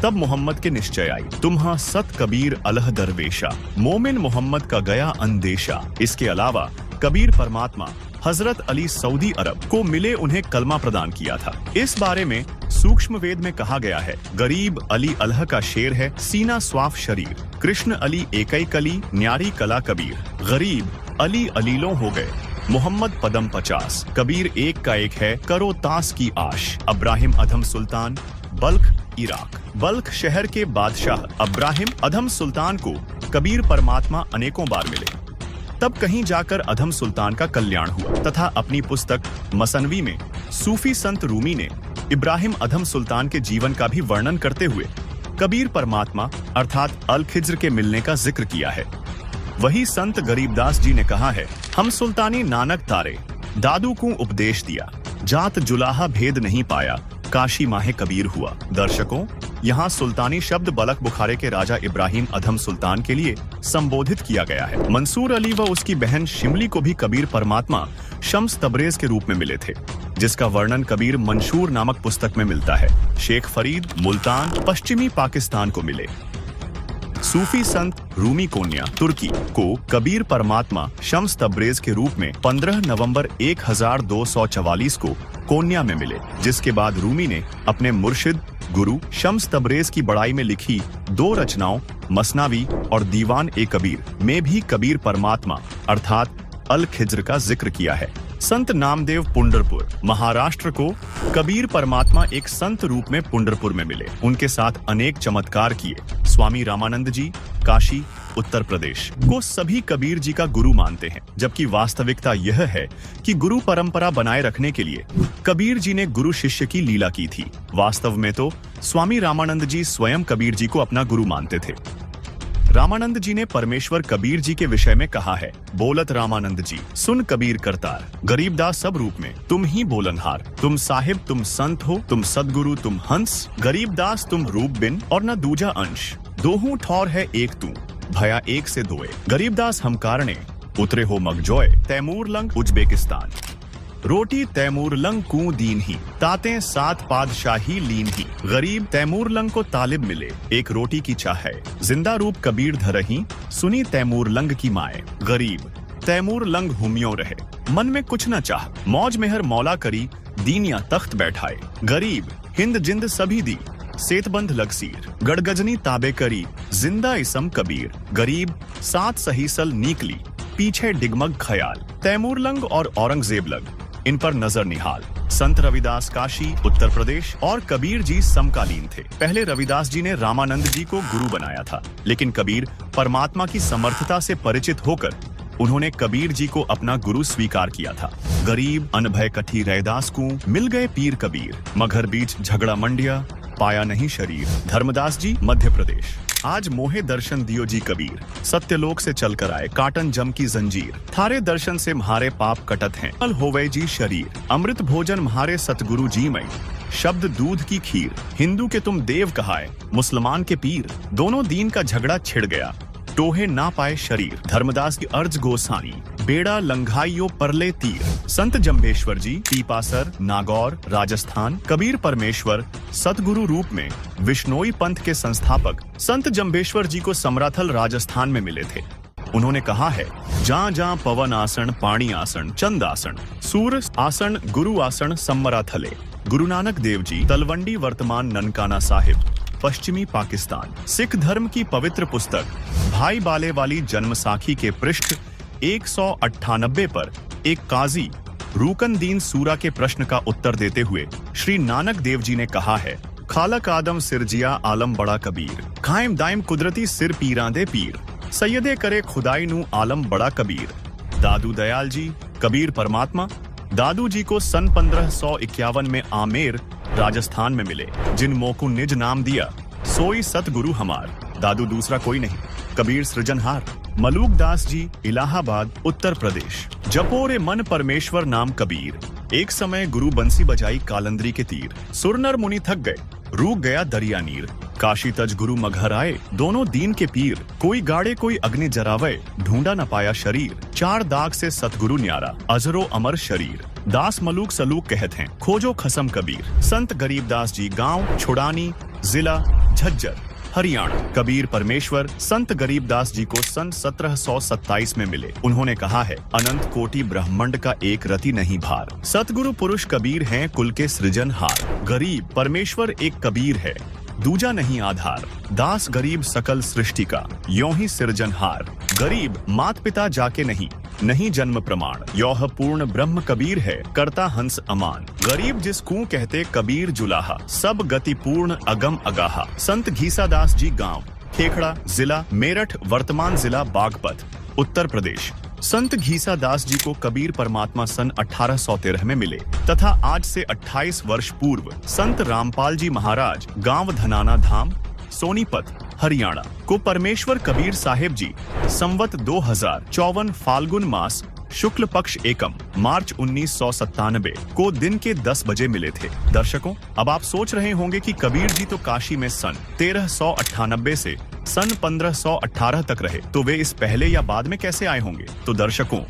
तब मोहम्मद के निश्चय आई, तुम्हा सत कबीर अलह दरवेशा, मोमिन मोहम्मद का गया अंदेशा। इसके अलावा कबीर परमात्मा हजरत अली सऊदी अरब को मिले, उन्हें कलमा प्रदान किया था। इस बारे में सूक्ष्म वेद में कहा गया है, गरीब अली अल्लाह का शेर है, सीना स्वाफ शरीर, कृष्ण अली एकई कली, न्यारी कला कबीर, गरीब अली अलीलों हो गए, मोहम्मद पदम 50, कबीर एक का एक है, करो तास की आश। अब्राहिम अधम सुल्तान, बल्ख इराक। बल्ख शहर के बादशाह अब्राहिम अधम सुल्तान को कबीर परमात्मा अनेकों बार मिले। तब कहीं जाकर अधम सुल्तान का कल्याण हुआ तथा अपनी पुस्तक मसनवी में सूफी संत रूमी ने इब्राहिम अधम सुल्तान के जीवन का भी वर्णन करते हुए कबीर परमात्मा अर्थात अल खिज्र के मिलने का जिक्र किया है। वही संत गरीबदास जी ने कहा है, हम सुल्तानी नानक तारे, दादू को उपदेश दिया, जात जुलाहा भेद नहीं पाया, काशी माहे कबीर हुआ। दर्शकों, यहाँ सुल्तानी शब्द बलख बुखारे के राजा इब्राहिम अधम सुल्तान के लिए संबोधित किया गया है। मंसूर अली व उसकी बहन शिमली को भी कबीर परमात्मा शम्स तबरेज के रूप में मिले थे, जिसका वर्णन कबीर मंशूर नामक पुस्तक में मिलता है। शेख फरीद मुल्तान पश्चिमी पाकिस्तान को मिले। सूफी संत रूमी कोन्या तुर्की को कबीर परमात्मा शम्स तबरेज के रूप में 15 नवंबर 1244 को कोन्या में मिले, जिसके बाद रूमी ने अपने मुर्शिद गुरु शम्स तबरेज की बड़ाई में लिखी 2 रचनाओं मसनावी और दीवान ए कबीर में भी कबीर परमात्मा अर्थात अल खिज्र का जिक्र किया है। संत नामदेव पुंडरपुर महाराष्ट्र को कबीर परमात्मा एक संत रूप में पुंडरपुर में मिले, उनके साथ अनेक चमत्कार किए। स्वामी रामानंद जी काशी उत्तर प्रदेश को सभी कबीर जी का गुरु मानते हैं, जबकि वास्तविकता यह है कि गुरु परंपरा बनाए रखने के लिए कबीर जी ने गुरु शिष्य की लीला की थी। वास्तव में तो स्वामी रामानंद जी स्वयं कबीर जी को अपना गुरु मानते थे। रामानंद जी ने परमेश्वर कबीर जी के विषय में कहा है, बोलत रामानंद जी सुन कबीर करतार, गरीबदास सब रूप में तुम ही बोलनहार, तुम साहिब तुम संत हो, तुम सदगुरु तुम हंस, गरीबदास तुम रूप बिन और न दूजा अंश, दोहू ठौर है एक तू, भया एक से दोए, गरीबदास हम कारणे उतरे हो मगजोय, तैमूर लंग उज्बेकिस्तान, रोटी तैमूर लंग कू दीन ही, ताते सात पादशाही लीन ही, गरीब तैमूर लंग को तालिब मिले, एक रोटी की चाह है, जिंदा रूप कबीर धरही, सुनी तैमूर लंग की माए, गरीब तैमूर लंग हुमियों रहे, मन में कुछ न चाह, मौज मेहर मौला करी, दीनिया तख्त बैठाए, गरीब हिंद जिंद सभी दी, सेतबंद लगसीर, गड़गजनी ताबे करी, जिंदा इसम कबीर, गरीब सात सहीसल नीकली, पीछे डिगमग खयाल, तैमूर लंग और औरंगजेब लंग, इन पर नजर निहाल। संत रविदास काशी उत्तर प्रदेश और कबीर जी समकालीन थे। पहले रविदास जी ने रामानंद जी को गुरु बनाया था, लेकिन कबीर परमात्मा की समर्थता से परिचित होकर उन्होंने कबीर जी को अपना गुरु स्वीकार किया था। गरीब अनभय कठी रैदास को मिल गए पीर कबीर, मगर बीच झगड़ा मंडिया पाया नहीं शरीर। धर्मदास जी मध्य प्रदेश। आज मोहे दर्शन दियो जी कबीर, सत्यलोक से चलकर आए काटन जम की जंजीर, थारे दर्शन से म्हारे पाप कटत हैं, कल होवे जी शरीर, अमृत भोजन म्हारे सतगुरु जी मई, शब्द दूध की खीर, हिंदू के तुम देव कहाए, मुसलमान के पीर, दोनों दीन का झगड़ा छिड़ गया, टोहे ना पाए शरीर। धर्मदास की अर्ज गोसाई, बेड़ा लंघाइयो परले तीर। संत जम्बेश्वर जी पीपासर नागौर राजस्थान, कबीर परमेश्वर सतगुरु रूप में विश्नोई पंथ के संस्थापक संत जम्बेश्वर जी को समराथल राजस्थान में मिले थे। उन्होंने कहा है, जहाँ जहाँ पवन आसन पाणी आसन चंद आसन सूर आसन गुरु आसन समराथले। गुरु नानक देव जी तलवंडी वर्तमान ननकाना साहिब पश्चिमी पाकिस्तान। सिख धर्म की पवित्र पुस्तक भाई बाले वाली जन्मसाखी के पृष्ठ 198 पर एक काजी रूकनदीन सूरा के प्रश्न का उत्तर देते हुए श्री नानक देव जी ने कहा है, खालक आदम सिरजिया आलम बड़ा कबीर, कायम दायम कुदरती सिर पीरां दे पीर, सैयदे करे खुदाई नू आलम बड़ा कबीर। दादू दयाल जी कबीर परमात्मा दादू जी को सन 1551 में आमेर राजस्थान में मिले, जिन मोकू निज नाम दिया सोई सतगुरु हमार। दादू दूसरा कोई नहीं, कबीर सृजनहार। मलूक दास जी इलाहाबाद उत्तर प्रदेश। जपोरे मन परमेश्वर नाम कबीर, एक समय गुरु बंसी बजाई कालंदरी के तीर, सुरनर मुनि थक गए रूक गया दरिया नीर, काशी तज गुरु मघर आए दोनों दीन के पीर, कोई गाड़े कोई अग्नि जरावे ढूंढा न पाया शरीर, चार दाग से सतगुरु न्यारा अजरो अमर शरीर। दास मलूक सलूक कहत हैं खोजो खसम कबीर। संत गरीबदास जी गांव छुड़ानी जिला झज्जर, हरियाणा। कबीर परमेश्वर संत गरीबदास जी को सन 1727 में मिले। उन्होंने कहा है, अनंत कोटि ब्रह्मांड का एक रति नहीं भार। सतगुरु पुरुष कबीर हैं कुल के सृजनहार। गरीब परमेश्वर एक कबीर है, दूजा नहीं आधार। दास गरीब सकल सृष्टि का, यों ही सृजनहार। गरीब मात पिता जाके नहीं जन्म प्रमाण। यौह पूर्ण ब्रह्म कबीर है, करता हंस अमान। गरीब जिसको कहते कबीर जुलाहा, सब गति पूर्ण अगम अगाहा। संत घीसादास जी गांव खेखड़ा, जिला मेरठ, वर्तमान जिला बागपत, उत्तर प्रदेश। संत घीसादास जी को कबीर परमात्मा सन 1813 में मिले तथा आज से 28 वर्ष पूर्व संत रामपाल जी महाराज गांव धनाना धाम, सोनीपत, हरियाणा को परमेश्वर कबीर साहेब जी संवत 2054 फाल्गुन मास शुक्ल पक्ष एकम मार्च 1997 को दिन के 10 बजे मिले थे। दर्शकों, अब आप सोच रहे होंगे कि कबीर जी तो काशी में सन 1398 से सन 1518 तक रहे, तो वे इस पहले या बाद में कैसे आए होंगे? तो दर्शकों,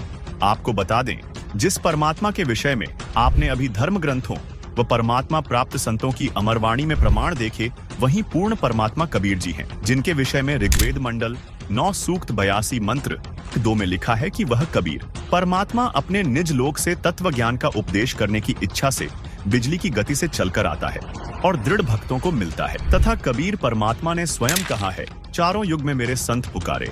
आपको बता दें, जिस परमात्मा के विषय में आपने अभी धर्म ग्रंथों व परमात्मा प्राप्त संतों की अमरवाणी में प्रमाण देखे, वही पूर्ण परमात्मा कबीर जी हैं, जिनके विषय में ऋग्वेद मंडल 9 सूक्त 82 मंत्र 2 में लिखा है कि वह कबीर परमात्मा अपने निज लोक से तत्व ज्ञान का उपदेश करने की इच्छा से बिजली की गति से चलकर आता है और दृढ़ भक्तों को मिलता है। तथा कबीर परमात्मा ने स्वयं कहा है, चारों युग में मेरे संत पुकारे,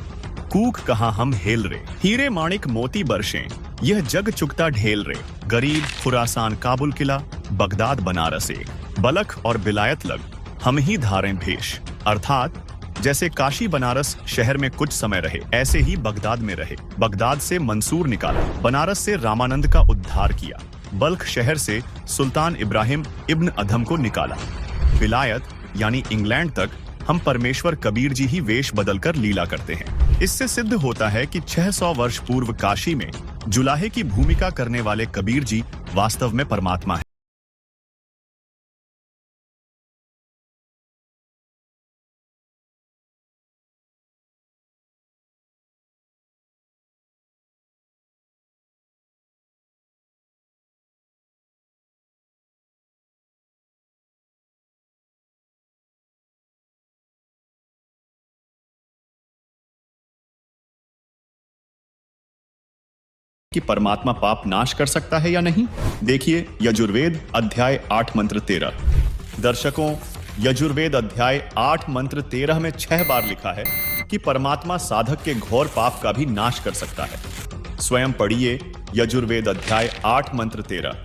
कूक कहा हम हेल रे। हीरे माणिक मोती बरसें, यह जग चुकता ढेल रे। गरीब खुरासान काबुल किला, बगदाद बनारस एक, बलख और बिलायत लग हम ही धारें भेष। अर्थात जैसे काशी बनारस शहर में कुछ समय रहे, ऐसे ही बगदाद में रहे। बगदाद से मंसूर निकाला, बनारस से रामानंद का उद्धार किया, बल्ख शहर से सुल्तान इब्राहिम इब्न अधम को निकाला, बिलायत यानी इंग्लैंड तक हम परमेश्वर कबीर जी ही वेश बदलकर लीला करते हैं। इससे सिद्ध होता है कि 600 वर्ष पूर्व काशी में जुलाहे की भूमिका करने वाले कबीर जी वास्तव में परमात्मा है। कि परमात्मा पाप नाश कर सकता है या नहीं? देखिए यजुर्वेद अध्याय 8 मंत्र 13। दर्शकों, यजुर्वेद अध्याय 8 मंत्र 13 में 6 बार लिखा है कि परमात्मा साधक के घोर पाप का भी नाश कर सकता है। स्वयं पढ़िए यजुर्वेद अध्याय 8 मंत्र 13,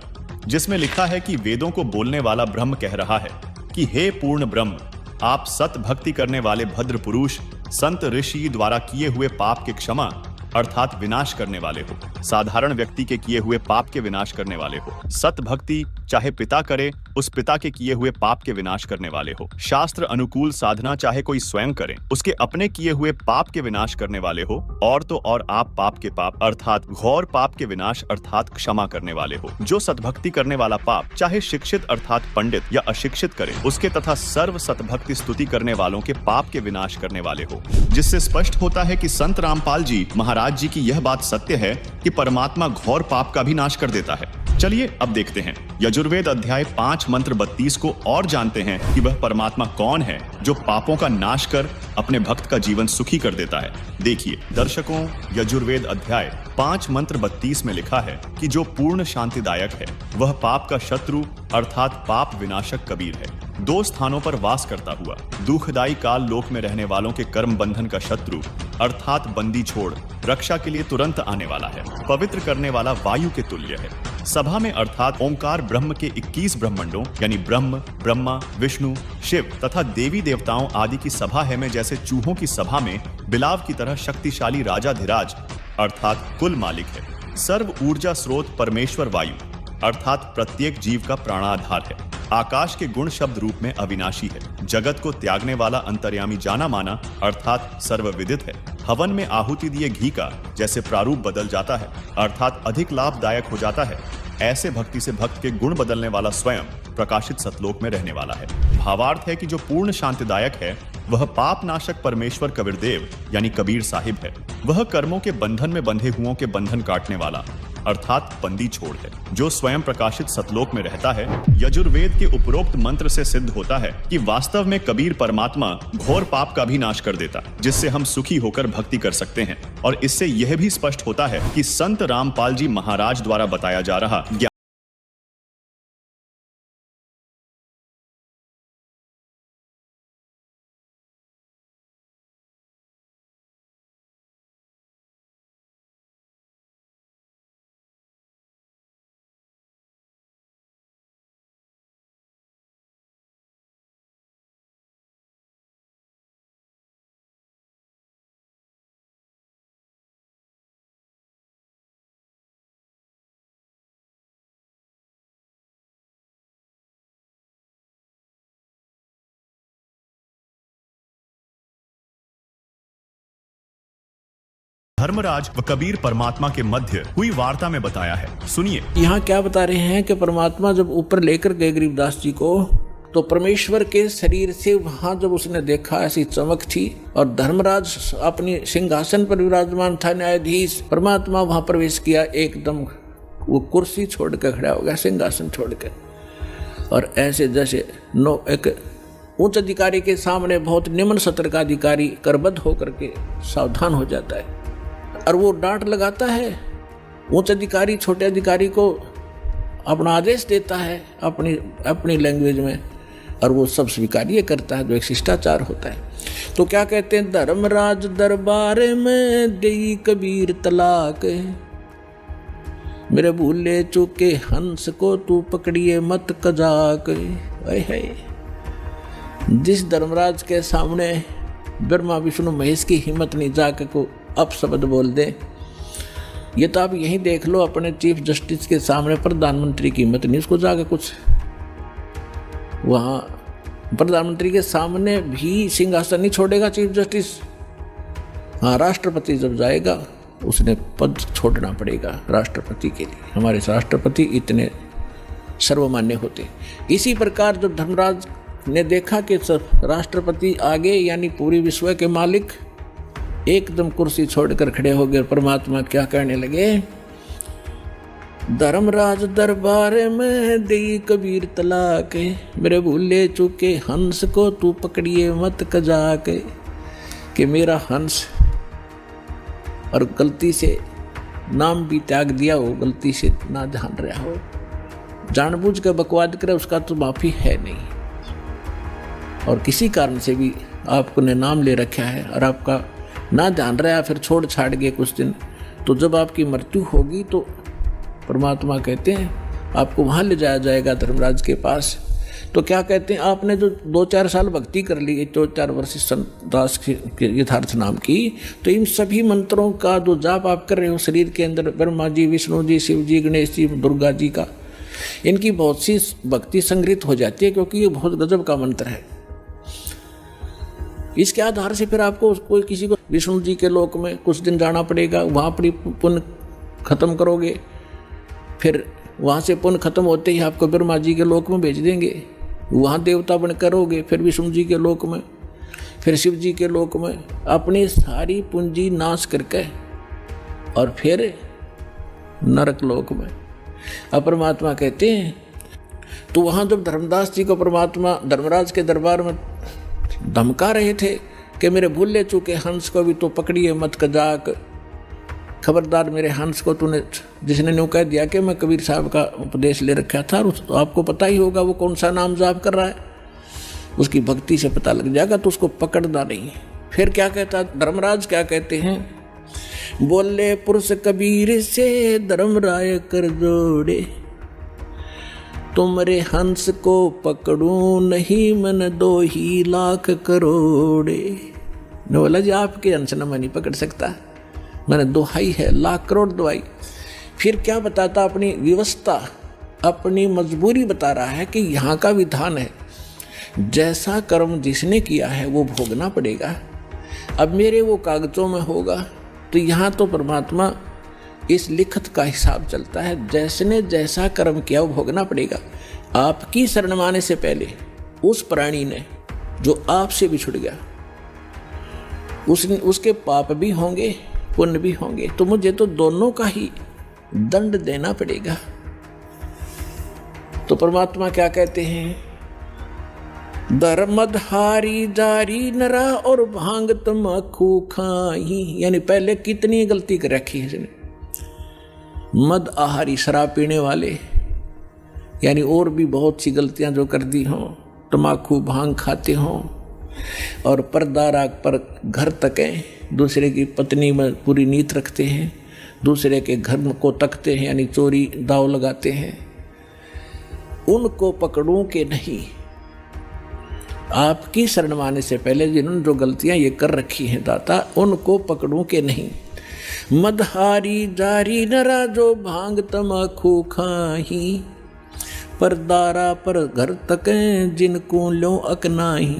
जिसमें लिखा है कि वेदों को बोलने वाला ब्रह्म कह रहा है कि हे पूर्ण ब्रह्म, आप सत भक्ति करने वाले भद्र पुरुष संत ऋषि द्वारा किए हुए पाप के क्षमा अर्थात विनाश करने वाले हो। साधारण व्यक्ति के किए हुए पाप के विनाश करने वाले हो। सत भक्ति चाहे पिता करे, उस पिता के किए हुए पाप के विनाश करने वाले हो। शास्त्र अनुकूल साधना चाहे कोई स्वयं करे, उसके अपने किए हुए पाप के विनाश करने वाले हो। और तो और आप पाप के पाप अर्थात घोर पाप के विनाश अर्थात क्षमा करने वाले हो। जो सतभक्ति करने वाला पाप चाहे शिक्षित अर्थात पंडित या अशिक्षित करे, उसके तथा सर्व सतभक्ति स्तुति करने वालों के पाप के विनाश करने वाले हो। जिससे स्पष्ट होता है कि संत रामपाल जी महाराज जी की यह बात सत्य है कि परमात्मा घोर पाप का भी नाश कर देता है। चलिए अब देखते हैं यजुर्वेद अध्याय 5 मंत्र 32 को और जानते हैं कि वह परमात्मा कौन है जो पापों का नाश कर अपने भक्त का जीवन सुखी कर देता है। देखिए दर्शकों, यजुर्वेद अध्याय 5 मंत्र 32 में लिखा है कि जो पूर्ण शांतिदायक है वह पाप का शत्रु अर्थात पाप विनाशक कबीर है। 2 स्थानों पर वास करता हुआ दुखदायी काल लोक में रहने वालों के कर्म बंधन का शत्रु अर्थात बंदी छोड़ रक्षा के लिए तुरंत आने वाला है। पवित्र करने वाला वायु के तुल्य है। सभा में अर्थात ओंकार ब्रह्म के 21 ब्रह्मंडों यानी ब्रह्म, ब्रह्मा, विष्णु, शिव तथा देवी देवताओं आदि की सभा है में जैसे चूहों की सभा में बिलाव की तरह शक्तिशाली राजाधिराज अर्थात कुल मालिक है। सर्व ऊर्जा स्रोत परमेश्वर वायु अर्थात प्रत्येक जीव का प्राणाधार है। आकाश के गुण शब्द रूप में अविनाशी है। जगत को त्यागने वाला अंतर्यामी जाना माना अर्थात सर्वविदित है। हवन में आहुति दिए घी का जैसे प्रारूप बदल जाता है अर्थात अधिक लाभदायक हो जाता है, ऐसे भक्ति से भक्त के गुण बदलने वाला स्वयं प्रकाशित सतलोक में रहने वाला है। भावार्थ है कि जो पूर्ण शांतिदायक है वह पाप नाशक परमेश्वर कबीरदेव यानी कबीर साहिब है। वह कर्मों के बंधन में बंधे हुओं के बंधन काटने वाला अर्थात बंदी छोड़ है, जो स्वयं प्रकाशित सतलोक में रहता है। यजुर्वेद के उपरोक्त मंत्र से सिद्ध होता है कि वास्तव में कबीर परमात्मा घोर पाप का भी नाश कर देता, जिससे हम सुखी होकर भक्ति कर सकते हैं। और इससे यह भी स्पष्ट होता है कि संत रामपाल जी महाराज द्वारा बताया जा रहा धर्मराज व कबीर परमात्मा के मध्य हुई वार्ता में बताया है। सुनिए। यहाँ क्या बता रहे हैं कि परमात्मा जब ऊपर लेकर गए गरीबदास जी को, तो परमेश्वर के शरीर से वहां जब उसने देखा ऐसी चमक थी, और धर्मराज अपनी सिंहासन पर विराजमान था, न्यायाधीश। परमात्मा वहां प्रवेश किया, एकदम वो कुर्सी छोड़ कर खड़ा हो गया, सिंहासन छोड़ कर, और ऐसे जैसे एक उच्च अधिकारी के सामने बहुत निम्न सत्र का अधिकारी करबद्ध होकर के सावधान हो जाता है, और वो डांट लगाता है। उच्च अधिकारी छोटे अधिकारी को अपना आदेश देता है अपनी लैंग्वेज में, और वो सब स्वीकार्य करता है, जो एक शिष्टाचार होता है। तो क्या कहते हैं, धर्मराज दरबार में देई कबीर तलाक, मेरे भूले चूके हंस को तू पकड़िए मत कजाक। है जिस धर्मराज के सामने ब्रह्मा विष्णु महेश की हिम्मत नहीं जाके को अपशब्द बोल दे, ये तो आप यहीं देख लो, अपने चीफ जस्टिस के सामने प्रधानमंत्री की हिम्मत नहीं उसको जाके कुछ, वहाँ प्रधानमंत्री के सामने भी सिंहासन नहीं छोड़ेगा चीफ जस्टिस। हाँ, राष्ट्रपति जब जाएगा उसने पद छोड़ना पड़ेगा राष्ट्रपति के लिए। हमारे राष्ट्रपति इतने सर्वमान्य होते। इसी प्रकार जब धर्मराज ने देखा कि राष्ट्रपति आगे यानी पूरी विश्व के मालिक एकदम कुर्सी छोड़कर खड़े हो गए, परमात्मा क्या कहने लगे, धर्मराज दरबार में देई कबीर तलाक, मेरे भूले चूके हंस को तू पकड़िए मत कजाक। कि मेरा हंस, और गलती से नाम भी त्याग दिया हो, गलती से ना ध्यान रहा हो, जानबूझ कर बकवाद करे, उसका तो माफी है नहीं। और किसी कारण से भी आपको ने नाम ले रखा है और आपका ना ध्यान रहा, फिर छोड़ छाड़ गए कुछ दिन, तो जब आपकी मृत्यु होगी तो परमात्मा कहते हैं आपको वहाँ ले जाया जाएगा धर्मराज के पास। तो क्या कहते हैं, आपने जो 2-4 साल भक्ति कर ली, 2-4 वर्ष संत दास के यथार्थ नाम की, तो इन सभी मंत्रों का जो जाप आप कर रहे हो शरीर के अंदर, ब्रह्मा जी, विष्णु जी, शिव जी, गणेश जी, दुर्गा जी का, इनकी बहुत सी भक्ति संग्रहित हो जाती है, क्योंकि ये बहुत गजब का मंत्र है। इसके आधार से फिर आपको कोई किसी को विष्णु जी के लोक में कुछ दिन जाना पड़ेगा, वहाँ पर पुण्य खत्म करोगे, फिर वहाँ से पुण्य खत्म होते ही आपको ब्रह्मा जी के लोक में भेज देंगे, वहाँ देवता बन करोगे, फिर विष्णु जी के लोक में, फिर शिव जी के लोक में, अपनी सारी पूंजी नाश करके, और फिर नरक लोक में। अब परमात्मा कहते हैं, तो वहाँ जब धर्मदास जी को परमात्मा धर्मराज के दरबार में धमका रहे थे कि मेरे भूले चूके हंस को भी तो पकड़िए मत कजाक, खबरदार मेरे हंस को तूने, जिसने न्यू कह दिया कि मैं कबीर साहब का उपदेश ले रखा था, तो आपको पता ही होगा वो कौन सा नाम जाप कर रहा है, उसकी भक्ति से पता लग जाएगा, तो उसको पकड़ना नहीं। फिर क्या कहता धर्मराज, क्या कहते हैं, बोले पुरुष कबीर से धर्मराय कर जोड़े, तुमरे हंस को पकड़ूं नहीं मन 2 लाख करोड़े। ने बोला जी आपके हंस न मैं नहीं पकड़ सकता, मैंने दोहाई है, लाख करोड़ दोहाई। फिर क्या बताता, अपनी व्यवस्था, अपनी मजबूरी बता रहा है कि यहाँ का विधान है, जैसा कर्म जिसने किया है वो भोगना पड़ेगा। अब मेरे वो कागजों में होगा, तो यहाँ तो परमात्मा इस लिखत का हिसाब चलता है, जैसने जैसा कर्म किया वो भोगना पड़ेगा। आपकी शरण माने से पहले उस प्राणी ने जो आपसे बिछुड़ गया, उसके पाप भी होंगे पुण्य भी होंगे, तो मुझे तो दोनों का ही दंड देना पड़ेगा। तो परमात्मा क्या कहते हैं, धर्मधारी जारी नरा और भांग तमाकू खाई। यानी पहले कितनी गलती कर रखी है इसने, मद आहारी शराब पीने वाले, यानी और भी बहुत सी गलतियां जो कर दी हों, तमाकू भांग खाते हों और पर्दा राग पर घर तकें, दूसरे की पत्नी में पूरी नीयत रखते हैं, दूसरे के घर को तकते हैं, यानी चोरी दाव लगाते हैं, उनको पकड़ूं के नहीं। आपकी शरण माने से पहले जिन्होंने जो गलतियां ये कर रखी हैं दाता, उनको पकड़ूं के नहीं। मदहारी जारी नरा जो भांग तमाकू खाही, पर दारा पर घर तकें जिनको लो अकनाही।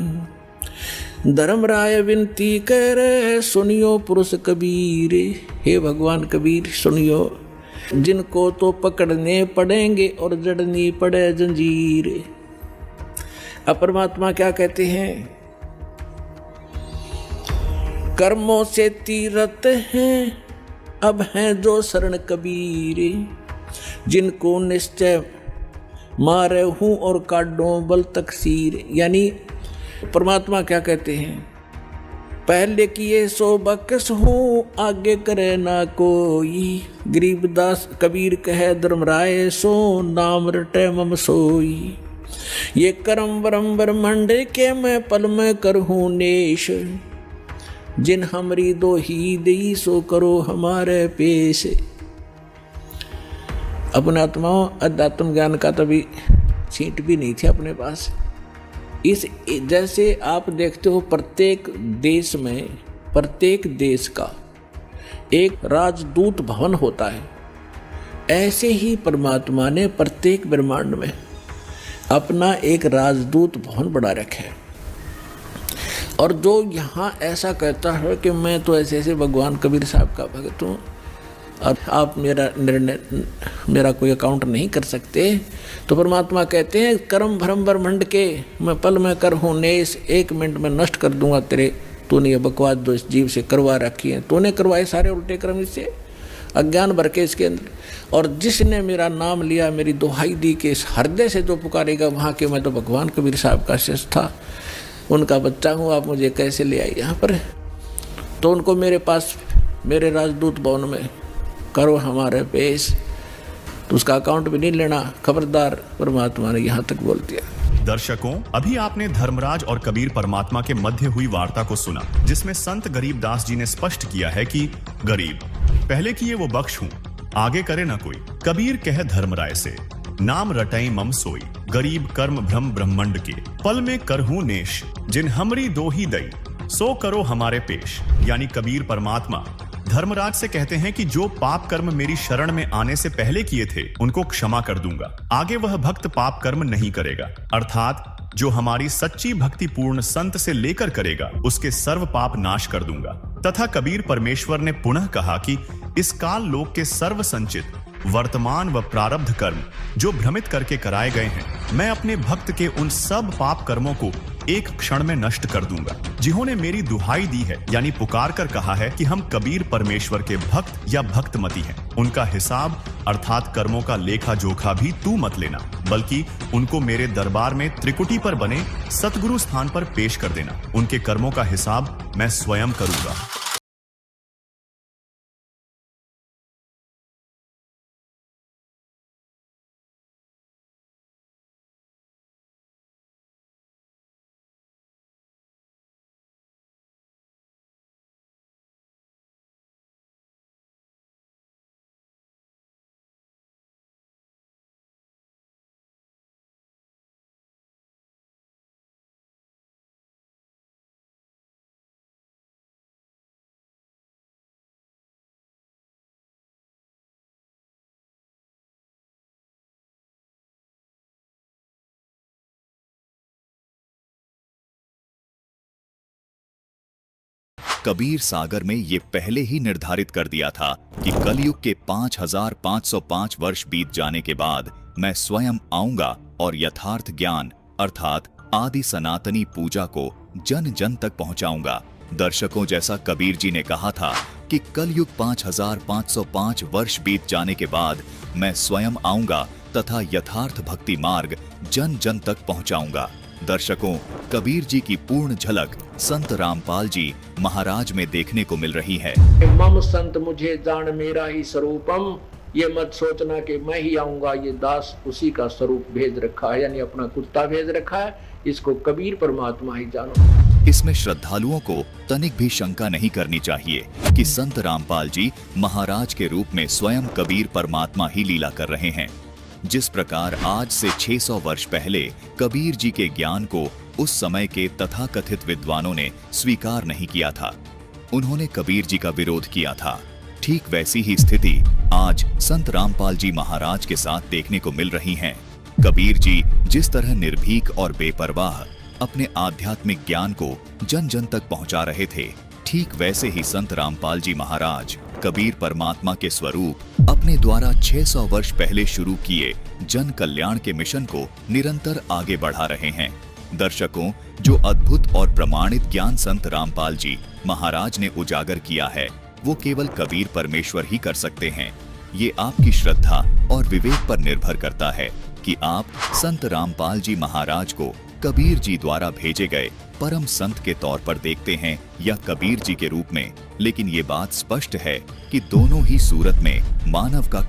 धर्मराय विनती करे सुनियो पुरुष कबीर, हे भगवान कबीर सुनियो, जिनको तो पकड़ने पड़ेंगे और जड़नी पड़े जंजीर। अब परमात्मा क्या कहते हैं, कर्मों से तीरथ हैं अब हैं जो शरण कबीर, जिनको निश्चय मारे हूं और काटो बल तकसीर। यानी परमात्मा क्या कहते हैं, पहले किए सो बकस हूँ आगे करे ना कोई, गरीबदास कबीर कहे धर्मराय सो नाम रटे मम सोई। ये करम वरम ब्रह्मंड के मैं पल में करहूँ नेश, जिन हमरी दो ही दई सो करो हमारे पेश। अपने आत्माओं अध्यात्म ज्ञान का तभी छींट भी नहीं थी अपने पास। इस जैसे आप देखते हो प्रत्येक देश में, प्रत्येक देश का एक राजदूत भवन होता है, ऐसे ही परमात्मा ने प्रत्येक ब्रह्मांड में अपना एक राजदूत भवन बना रखा है। और जो यहाँ ऐसा कहता है कि मैं तो ऐसे ऐसे भगवान कबीर साहब का भक्त हूँ और आप मेरा निर्णय, मेरा कोई अकाउंट नहीं कर सकते, तो परमात्मा कहते हैं कर्म भ्रम ब्रह्मंड के मैं पल में कर हूँ नेश, 1 मिनट में नष्ट कर दूंगा तेरे, तूने ये बकवास जो इस जीव से करवा रखी है, तूने करवाए सारे उल्टे कर्म इससे, अज्ञान भर के इसके अंदर। और जिसने मेरा नाम लिया, मेरी दुहाई दी के इस हृदय से जो पुकारेगा वहाँ के, मैं तो भगवान कबीर साहब का शिष्य था, उनका बच्चा हूँ, आप मुझे कैसे ले आए यहाँ पर। तो उनको मेरे पास मेरे राजदूत भवन में करो हमारे पेश, तो उसका अकाउंट भी नहीं लेना, खबरदार, परमात्मा ने यहाँ तक बोल दिया। दर्शकों, अभी आपने धर्मराज और कबीर परमात्मा के मध्य हुई वार्ता को सुना, जिसमें संत गरीबदास जी ने स्पष्ट किया है कि गरीब पहले किए वो बख्श हूं, आगे करे ना कोई। कबीर कह धर्मराय से नाम रटई मम सोई, गरीब कर्म भ्रम ब्रह्मंड के पल में करहूं नेश, जिन हमरी दो ही दई सो करो हमारे पेश। यानी कबीर परमात्मा धर्मराज से कहते हैं कि जो पाप कर्म मेरी शरण में आने से पहले किए थे उनको क्षमा कर दूंगा, आगे वह भक्त पाप कर्म नहीं करेगा। अर्थात जो हमारी सच्ची भक्ति पूर्ण संत से लेकर करेगा उसके सर्व पाप नाश कर दूंगा। तथा कबीर परमेश्वर ने पुनः कहा कि इस काल लोक के सर्व संचित वर्तमान व प्रारब्ध कर्म जो भ्रमित करके कराए गए हैं, मैं अपने भक्त के उन सब पाप कर्मों को एक क्षण में नष्ट कर दूंगा। जिन्होंने मेरी दुहाई दी है, यानी पुकार कर कहा है कि हम कबीर परमेश्वर के भक्त या भक्तमती हैं, उनका हिसाब अर्थात कर्मों का लेखा जोखा भी तू मत लेना, बल्कि उनको मेरे दरबार में त्रिकुटी पर बने सतगुरु स्थान पर पेश कर देना। उनके कर्मों का हिसाब मैं स्वयं करूंगा। कबीर सागर में ये पहले ही निर्धारित कर दिया था कि कलयुग के 5505 वर्ष बीत जाने के बाद मैं स्वयं आऊंगा और यथार्थ ज्ञान अर्थात आदि सनातनी पूजा को जन जन तक पहुंचाऊंगा। दर्शकों, जैसा कबीर जी ने कहा था कि कलयुग 5505 वर्ष बीत जाने के बाद मैं स्वयं आऊंगा तथा यथार्थ भक्ति मार्ग जन जन तक पहुंचाऊंगा। दर्शकों, कबीर जी की पूर्ण झलक संत रामपाल जी महाराज में देखने को मिल रही है। मम संत मुझे जान मेरा ही स्वरूपम, ये मत सोचना कि मैं ही आऊंगा, ये दास उसी का स्वरूप भेज रखा है, यानी अपना कुत्ता भेज रखा है, इसको कबीर परमात्मा ही जानो। इसमें श्रद्धालुओं को तनिक भी शंका नहीं करनी चाहिए कि संत रामपाल जी महाराज के रूप में स्वयं कबीर परमात्मा ही लीला कर रहे हैं। जिस प्रकार आज से 600 वर्ष पहले कबीर जी के ज्ञान को उस समय के तथाकथित विद्वानों ने स्वीकार नहीं किया था, उन्होंने कबीर जी का विरोध किया था, ठीक वैसी ही स्थिति आज संत रामपाल जी महाराज के साथ देखने को मिल रही है। कबीर जी जिस तरह निर्भीक और बेपरवाह अपने आध्यात्मिक ज्ञान को जन जन तक पहुंचा रहे थे, ठीक वैसे ही संत रामपाल जी महाराज कबीर परमात्मा के स्वरूप अपने द्वारा 600 वर्ष पहले शुरू किए जन कल्याण के मिशन को निरंतर आगे बढ़ा रहे हैं। दर्शकों, जो अद्भुत और प्रमाणित ज्ञान संत रामपाल जी महाराज ने उजागर किया है, वो केवल कबीर परमेश्वर ही कर सकते हैं। ये आपकी श्रद्धा और विवेक पर निर्भर करता है कि आप संत रामपाल जी महाराज को कबीर जी द्वारा भेजे गए परम संत के तौर पर देखते हैं या कबीर जी के रूप में। लेकिन ये बात स्पष्ट है कि दोनों ही सूरत में मानव का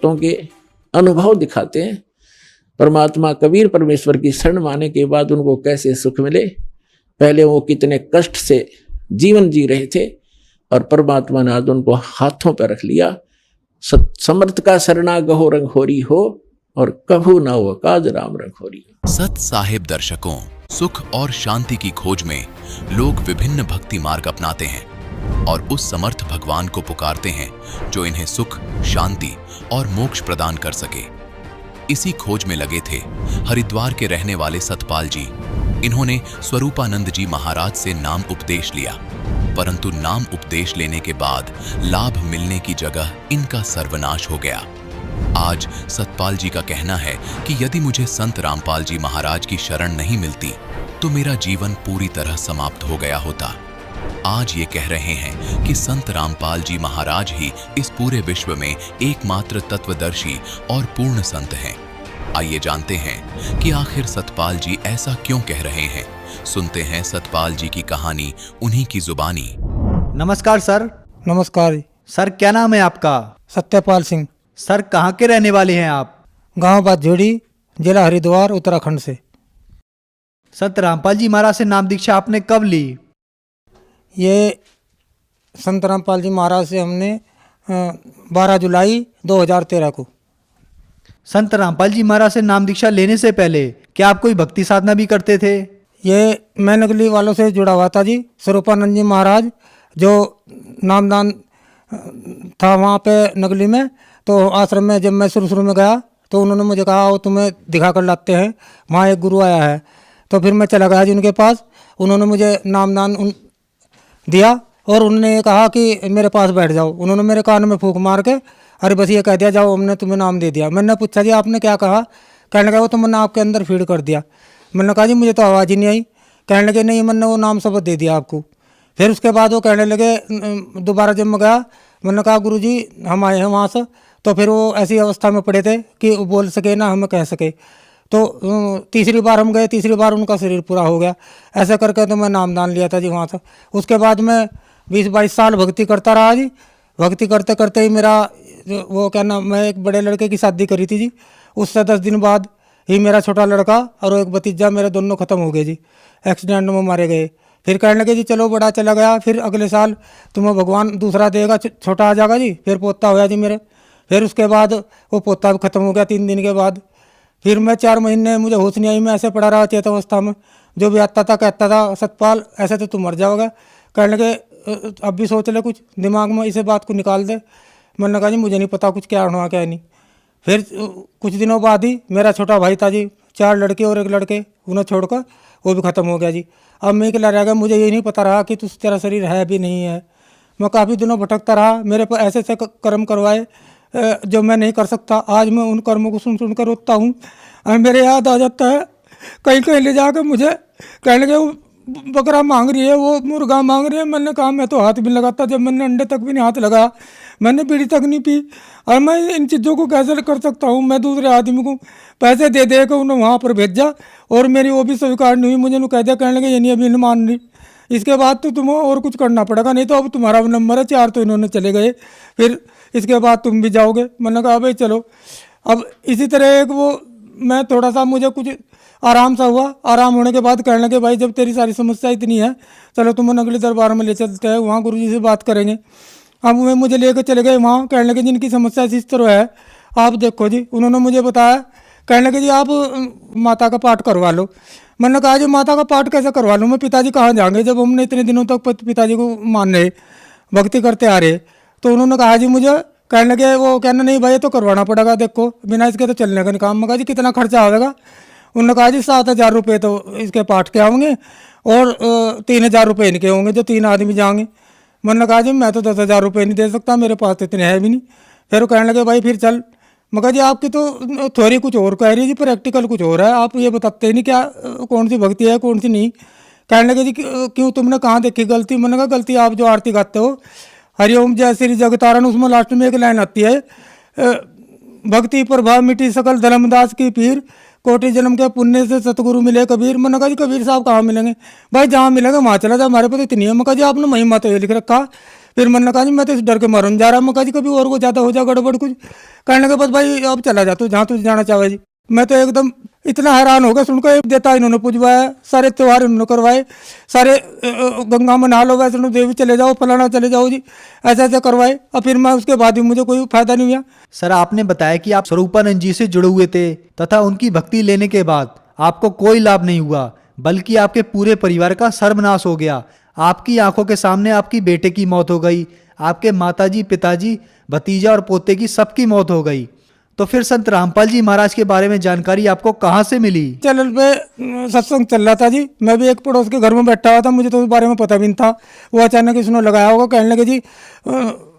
के अनुभव दिखाते हैं। परमात्मा कबीर परमेश्वर की शरण माने के बाद उनको कैसे सुख मिले, पहले वो कितने कष्ट से जीवन जी रहे थे और परमात्मा ने आज उनको हाथों पर रख लिया। समर्थ का शरणा गहो रंग होरी हो और कभू ना हो काज राम रंग होरी हो। सत साहिब दर्शकों, सुख और शांति की खोज में लोग विभिन्न भक्ति मार्ग अपनाते हैं और उस समर्थ भगवान को पुकारते हैं जो इन्हें सुख, शांति और मोक्ष प्रदान कर सके। इसी खोज में लगे थे हरिद्वार के रहने वाले सतपाल जी। इन्होंने स्वरूपानंद जी महाराज से नाम उपदेश लिया, परंतु नाम उपदेश लेने के बाद लाभ मिलने की जगह इनका सर्वनाश हो गया। आज सतपाल जी का कहना है कि यदि मुझे संत रामपाल जी महाराज की शरण नहीं मिलती तो मेरा जीवन पूरी तरह समाप्त हो गया होता। आज ये कह रहे हैं कि संत रामपाल जी महाराज ही इस पूरे विश्व में एकमात्र तत्वदर्शी और पूर्ण संत हैं। आइए जानते हैं कि आखिर सतपाल जी ऐसा क्यों कह रहे हैं। सुनते हैं सतपाल जी की कहानी उन्हीं की जुबानी। नमस्कार सर। नमस्कार सर, क्या नाम है आपका? सत्यपाल सिंह। सर, कहाँ के रहने वाले हैं आप? गांव बादझोड़ी, जिला हरिद्वार, उत्तराखंड से। संत रामपाल जी महाराज से नाम दीक्षा आपने कब ली? ये संत रामपाल जी महाराज से हमने 12 जुलाई 2013 को। संत रामपाल जी महाराज से नाम दीक्षा लेने से पहले क्या आप कोई भक्ति साधना भी करते थे? ये मैं नगली वालों से जुड़ा हुआ था जी। स्वरूपानंद जी महाराज जो नामदान था वहाँ पे नगली में, तो आश्रम में जब मैं शुरू में गया तो उन्होंने मुझे कहा वो तुम्हें दिखा कर लाते हैं, वहाँ एक गुरु आया है। तो फिर मैं चला गया जी उनके पास। उन्होंने मुझे नामदान दिया और उन्होंने कहा कि मेरे पास बैठ जाओ। उन्होंने मेरे कान में फूंक मार के अरे बस ये कह दिया जाओ हमने तुम्हें नाम दे दिया। मैंने पूछा जी आपने क्या कहा? कहने लगा वो तो मैंने आपके अंदर फीड कर दिया। मैंने कहा जी मुझे तो आवाज़ ही नहीं आई। कहने लगे नहीं मैंने वो नाम शब्द दे दिया आपको। फिर उसके बाद वो कहने लगे दोबारा जब मैं गया, मैंने कहा गुरुजी हम आए हैं वहाँ से। तो फिर वो ऐसी अवस्था में पड़े थे कि वो बोल सके ना हमें कह सके। तो तीसरी बार हम गए, तीसरी बार उनका शरीर पूरा हो गया। ऐसा करके तो मैं नामदान लिया था जी वहाँ से। उसके बाद मैं 20-22 साल भक्ति करता रहा जी। भक्ति करते करते ही मेरा वो क्या नाम, मैं एक बड़े लड़के की शादी करी थी जी। उससे 10 दिन बाद ही मेरा छोटा लड़का और एक भतीजा मेरे दोनों ख़त्म हो गए जी, एक्सीडेंट में मारे गए। फिर कहने लगे जी चलो बड़ा चला गया, फिर अगले साल तुम्हें भगवान दूसरा देगा, छोटा आ जाएगा जी। फिर पोता होया जी मेरे। फिर उसके बाद वो पोता भी ख़त्म हो गया 3 दिन के बाद। फिर मैं 4 महीने मुझे होश नहीं आई, मैं ऐसे पड़ा रहा चेत अवस्था में। जो भी आता था कहता था सतपाल ऐसे तो तू मर जाओगा। कहने लगे अब भी सोच ले कुछ दिमाग में, इसे बात को निकाल दे। मैंने कहा जी मुझे नहीं पता कुछ क्या हुआ क्या नहीं। फिर कुछ दिनों बाद ही मेरा छोटा भाई था जी, 4 लड़के और 1 लड़के, उन्हें छोड़कर वो भी ख़त्म हो गया जी। अब मैं अकेला रह गया, मुझे ये नहीं पता रहा कि तेरा शरीर है भी नहीं है। मैं काफ़ी दिनों भटकता रहा, मेरे पर ऐसे ऐसे कर्म करवाए जो मैं नहीं कर सकता। आज मैं उन कर्मों को सुन कर रोता हूँ और मेरे याद आ जाता है। कहीं कहीं ले जाकर मुझे कहने लगे वो बकरा मांग रही है, वो मुर्गा मांग रही है। मैंने कहा मैं तो हाथ भी लगाता, जब मैंने अंडे तक भी नहीं हाथ लगाया, मैंने बीड़ी तक नहीं पी, और मैं इन चीज़ों को कैसे कर सकता हूँ? मैं दूसरे आदमी को पैसे दे दे कर उन्हें वहाँ पर भेजा और मेरी वो भी स्वीकार नहीं हुई। मुझे कह दिया, कहने लगे ये नहीं अभी मान रही, इसके बाद तो तुम्हें और कुछ करना पड़ेगा, नहीं तो अब तुम्हारा नंबर है 4 तो इन्होंने चले गए, फिर इसके बाद तुम भी जाओगे। मैंने कहा भाई चलो। अब इसी तरह एक वो मैं थोड़ा सा मुझे कुछ आराम सा हुआ। आराम होने के बाद कहने लगे भाई जब तेरी सारी समस्या इतनी है चलो तुम्हें अगले दरबार में ले चलते हैं, वहाँ गुरुजी से बात करेंगे। अब वे मुझे लेकर चले गए वहाँ। कहने लगे जिनकी समस्या इस तरह है आप देखो जी। उन्होंने मुझे बताया, कहने लगे जी आप माता का पाठ करवा लो। मैंने कहा जी माता का पाठ कैसे करवा लूँ मैं, पिताजी कहाँ जाएंगे जब हमने इतने दिनों तक पिताजी को मान रहे, भक्ति करते आ रहे। तो उन्होंने कहा जी मुझे, कहने लगे वो कहना नहीं भाई तो करवाना पड़ेगा, देखो बिना इसके तो चलने का नहीं काम। मैं कहा जी कितना खर्चा आएगा? उन्होंने कहा जी 7,000 रुपये तो इसके पाठ के होंगे और 3,000 रुपये इनके होंगे जो 3 आदमी जाएंगे। मैंने कहा जी मैं तो 10,000 रुपये नहीं दे सकता, मेरे पास तो इतने है भी नहीं। फिर वो कहने लगे भाई फिर चल। मैं कहा जी आपकी तो थ्योरी कुछ और कह रही जी, प्रैक्टिकल कुछ और है, आप ये बताते नहीं क्या कौन सी भक्ति है कौन सी नहीं। कहने लगे जी क्यों तुमने कहाँ देखी गलती? मैंने कहा गलती आप जो आरती गाते हो हरिओम जय श्री जगतारण, उसमें लास्ट में एक लाइन आती है भक्ति प्रभाव मिटी सकल धर्मदास की पीर, कोटि जन्म के पुण्य से सतगुरु मिले कबीर। मैंने कहा जी कबीर साहब कहाँ मिलेंगे? भाई जहाँ मिलेंगे वहाँ चला जा, हमारे पास इतनी है। मैं कहा जी आपने महिमा तो ये लिख रखा। फिर मैंने कहा जी मैं तो इस डर के मारून जा रहा। मैं कहा जी कभी और को ज़्यादा हो जाए गड़बड़ कुछ? कहने के बस भाई अब चला जा तू जहाँ तुझे जाना चाहे जी। मैं तो एकदम इतना हैरान हो गया सुनकर। देता इन्होंने पूजवाया, सारे त्यौहार इन्होंने करवाए, सारे गंगा में नहा लो, वैष्णो देवी चले जाओ, फलाना चले जाओ जी, ऐसे ऐसे करवाए। और फिर मैं उसके बाद भी मुझे कोई फायदा नहीं हुआ। सर आपने बताया कि आप स्वरूपानंद जी से जुड़े हुए थे तथा उनकी भक्ति लेने के बाद आपको कोई लाभ नहीं हुआ, बल्कि आपके पूरे परिवार का सर्वनाश हो गया। आपकी आंखों के सामने आपकी बेटे की मौत हो गई, आपके माताजी, पिताजी, भतीजा और पोते की सबकी मौत हो गई। तो फिर संत रामपाल जी महाराज के बारे में जानकारी आपको कहाँ से मिली? चैनल पे सत्संग चल रहा था जी, मैं भी एक पड़ोस के घर में बैठा हुआ था, मुझे तो उस बारे में पता भी नहीं था। वो अचानक इसने लगाया होगा। कहने लगे जी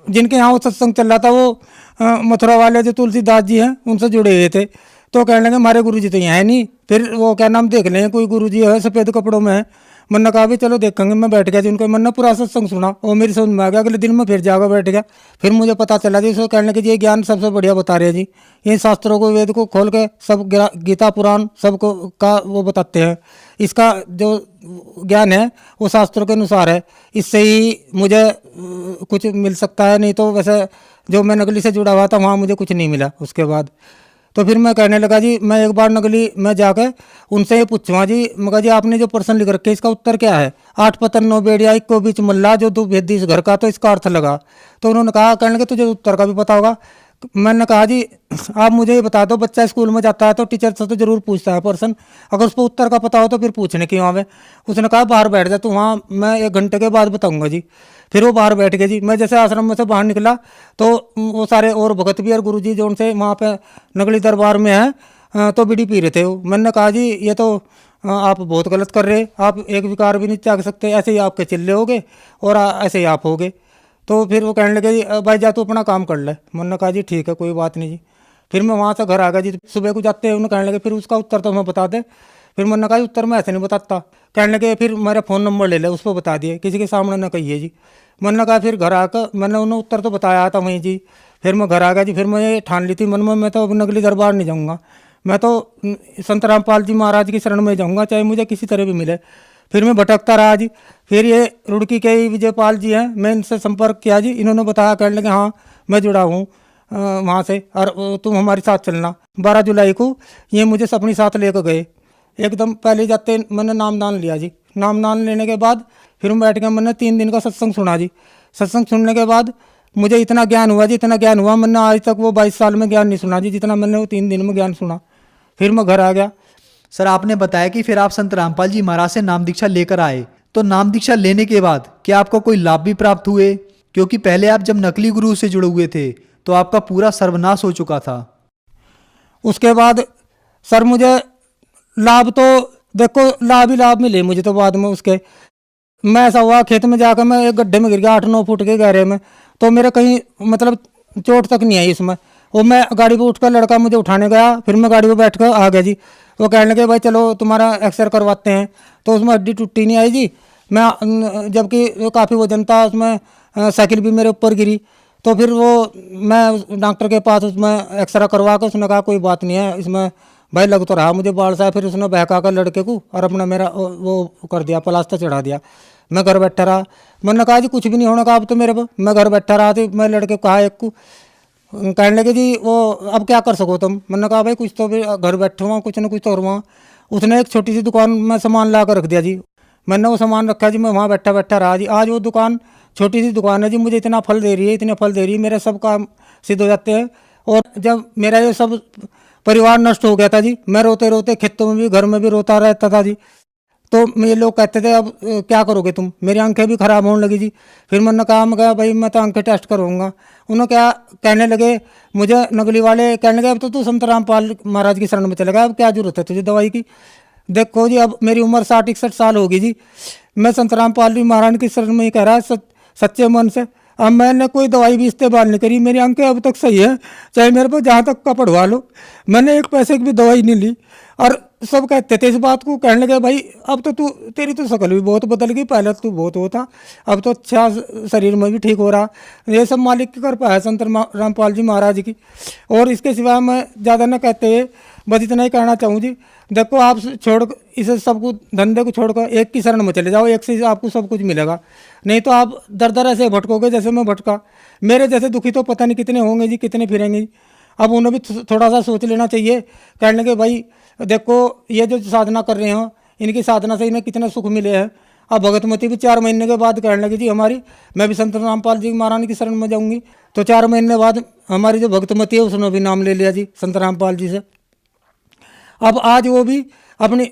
जिनके यहाँ वो सत्संग चल रहा था वो मथुरा वाले जो तुलसीदास जी हैं उनसे जुड़े हुए थे। तो कहने लगे हमारे गुरु जी तो यहाँ है नहीं, फिर वो क्या नाम देख लें कोई गुरु जी है सफ़ेद कपड़ों में है। मैंने कहा भी चलो देखेंगे। मैं बैठ गया जी उनको, मैंने पूरा सत्संग सुना और मेरी समझ में आ गया। अगले दिन मैं फिर जाकर बैठ गया। फिर मुझे पता चला जी उसको कहने लगे जी ये ज्ञान सबसे बढ़िया बता रहे हैं जी, इन शास्त्रों को वेद को खोल के सब गीता पुराण सबको का वो बताते हैं। इसका जो ज्ञान है वो शास्त्रों के अनुसार है, इससे ही मुझे कुछ मिल सकता है, नहीं तो वैसे जो मैं नगली से जुड़ा हुआ था वहाँ मुझे कुछ नहीं मिला उसके बाद। तो फिर मैं कहने लगा जी मैं एक बार नगली में जाकर उनसे ये पूछूँगा जी, मगर जी आपने जो प्रश्न लिख रखे इसका उत्तर क्या है? 8 पतन 9 बेड़िया एक को बीच मल्ला जो 2 भेदी इस घर का, तो इसका अर्थ लगा। तो उन्होंने कहा, कहने लगे तुझे उत्तर का भी पता होगा? मैंने कहा जी आप मुझे ये बता दो, बच्चा स्कूल में जाता है तो टीचर से तो जरूर पूछता है पर्सन, अगर उसको उत्तर का पता हो तो फिर पूछने क्यों आवे। उसने कहा बाहर बैठ जा तू, वहाँ मैं 1 घंटे के बाद बताऊंगा जी। फिर वो बाहर बैठ गए जी। मैं जैसे आश्रम में से बाहर निकला तो वो सारे और भगत भी और गुरु जी जो उनसे वहाँ पे नगली दरबार में है तो बीड़ी पी रहे थे वो। मैंने कहा जी ये तो आप बहुत गलत कर रहे, आप एक विकार भी नहीं त्याग सकते, ऐसे ही आपके चिल्ले होगे और ऐसे ही आप होगे। तो फिर वो कहने लगे जी भाई जा तू अपना काम कर ले। मैंने कहा जी ठीक है कोई बात नहीं जी। फिर मैं वहाँ से घर आ गया जी। सुबह को जाते हैं उन्हें कहने लगे फिर उसका उत्तर तो हमें बता दे। फिर मैंने कहा उत्तर मैं ऐसे नहीं बताता। कहने लगे फिर मेरा फ़ोन नंबर ले ले, उस पर बता दिए, किसी के सामने ना कहिए जी। मैंने कहा फिर घर आकर मैंने उन्हें उत्तर तो बताया था वहीं जी। फिर मैं घर आ गया जी। फिर मैं ये ठान ली थी मन में मैं तो अब नगली दरबार नहीं जाऊँगा, मैं तो संत रामपाल जी महाराज की शरण में जाऊँगा चाहे मुझे किसी तरह भी मिले। फिर मैं भटकता रहा जी। फिर ये रुड़की के ही विजयपाल जी हैं, मैं इनसे संपर्क किया जी। इन्होंने बताया, कहने लगे हाँ मैं जुड़ा हूँ वहाँ से और तुम हमारे साथ चलना। 12 जुलाई को ये मुझे अपनी साथ लेकर गए। एकदम पहले जाते मैंने नामदान लिया जी। नामदान लेने के बाद फिर मैं बैठ गया, मैंने 3 दिन का सत्संग सुना जी। सत्संग सुनने के बाद मुझे इतना ज्ञान हुआ जी, इतना ज्ञान हुआ मैंने आज तक वो 22 साल में ज्ञान नहीं सुना जी जितना मैंने वो 3 दिन में ज्ञान सुना। फिर मैं घर आ गया। सर आपने बताया कि फिर आप संत रामपाल जी महाराज से नाम दीक्षा लेकर आए, तो नाम दीक्षा लेने के बाद क्या आपको कोई लाभ भी प्राप्त हुए? क्योंकि पहले आप जब नकली गुरु से जुड़े हुए थे तो आपका पूरा सर्वनाश हो चुका था। उसके बाद सर मुझे लाभ तो देखो लाभ ही लाभ मिले मुझे तो बाद में। उसके मैं ऐसा हुआ खेत में जाकर मैं एक गड्ढे में गिर गया 8-9 फुट के गहरे में, तो मेरे कहीं मतलब चोट तक नहीं आई इसमें। वो मैं गाड़ी पर उठकर लड़का मुझे उठाने गया, फिर मैं गाड़ी पर बैठ कर आ गया जी। वो कहने लगे भाई चलो तुम्हारा एक्सरे करवाते हैं, तो उसमें हड्डी टूटी नहीं आई जी। मैं जबकि काफ़ी वजन था उसमें, साइकिल भी मेरे ऊपर गिरी। तो फिर वो मैं डॉक्टर के पास उसमें एक्सरा करवा कर उसने कहा कोई बात नहीं है इसमें भाई लग तो रहा मुझे बाल सा। फिर उसने बहका कर लड़के को और अपना मेरा वो कर दिया, प्लास्टर चढ़ा दिया। मैं घर बैठा रहा। मैंने कहा जी कुछ भी नहीं होना कहा अब तो मेरे को। मैं घर बैठा रहा तो मैं लड़के को कहा एक को, कहने लगे जी वो अब क्या कर सको तुम। मैंने कहा भाई कुछ तो भी घर बैठे हुआ कुछ ना कुछ तो हुआ। उसने एक छोटी सी दुकान में सामान ला कर रख दिया जी। मैंने वो सामान रखा जी, मैं वहाँ बैठा बैठा रहा जी। आज वो दुकान छोटी सी दुकान है जी, मुझे इतना फल दे रही है, इतने फल दे रही है, मेरे सब काम सिद्ध हो जाते हैं। और जब मेरा ये सब परिवार नष्ट हो गया था जी, मैं रोते रोते खेतों में भी घर में भी रोता रहता था जी। तो ये लोग कहते थे अब क्या करोगे तुम, मेरी आंखें भी खराब होने लगी जी। फिर मैंने कहा भाई मैं तो आंखें टेस्ट करूँगा। उन्होंने क्या कहने लगे मुझे नगली वाले, कहने लगे अब तो तू संत रामपाल महाराज की शरण में चलेगा, अब क्या जरूरत है तुझे दवाई की। देखो जी अब मेरी उम्र 60-61 साल होगी जी, मैं संत रामपाल जी महाराज की शरण में ही कह रहा है सच्चे मन से। अब मैंने कोई दवाई भी इस्तेमाल नहीं करी, मेरी आंखें अब तक सही है, चाहे मेरे पास जहाँ तक का पढ़वा लो। मैंने एक पैसे की भी दवाई नहीं ली। और सब कहते थे इस बात को, कहने लगे भाई अब तो तू तेरी तो शक्ल भी बहुत बदल गई, पहले तू बहुत वो था, अब तो अच्छा शरीर में भी ठीक हो रहा। ये सब मालिक की कृपा है संत रामपाल जी महाराज की। और इसके सिवा मैं ज़्यादा न कहते बस इतना ही कहना चाहूँ जी। देखो आप छोड़ इसे सब कुछ धंधे को छोड़कर एक की शरण में चले जाओ, एक से आपको सब कुछ मिलेगा। नहीं तो आप दर दर ऐसे भटकोगे जैसे मैं भटका। मेरे जैसे दुखी तो पता नहीं कितने होंगे जी, कितने फिरेंगे। अब उन्हें भी थोड़ा सा सोच लेना चाहिए। कहने लगे भाई देखो ये जो साधना कर रहे हो इनकी साधना से इन्हें कितने सुख मिले हैं। अब भगतमती भी 4 महीने के बाद कहने लगी जी हमारी, मैं भी संत रामपाल जी महाराज की शरण में जाऊँगी। तो 4 महीने बाद हमारी जो भगतमती है उसने भी नाम ले लिया जी संत रामपाल जी से। अब आज वो भी अपनी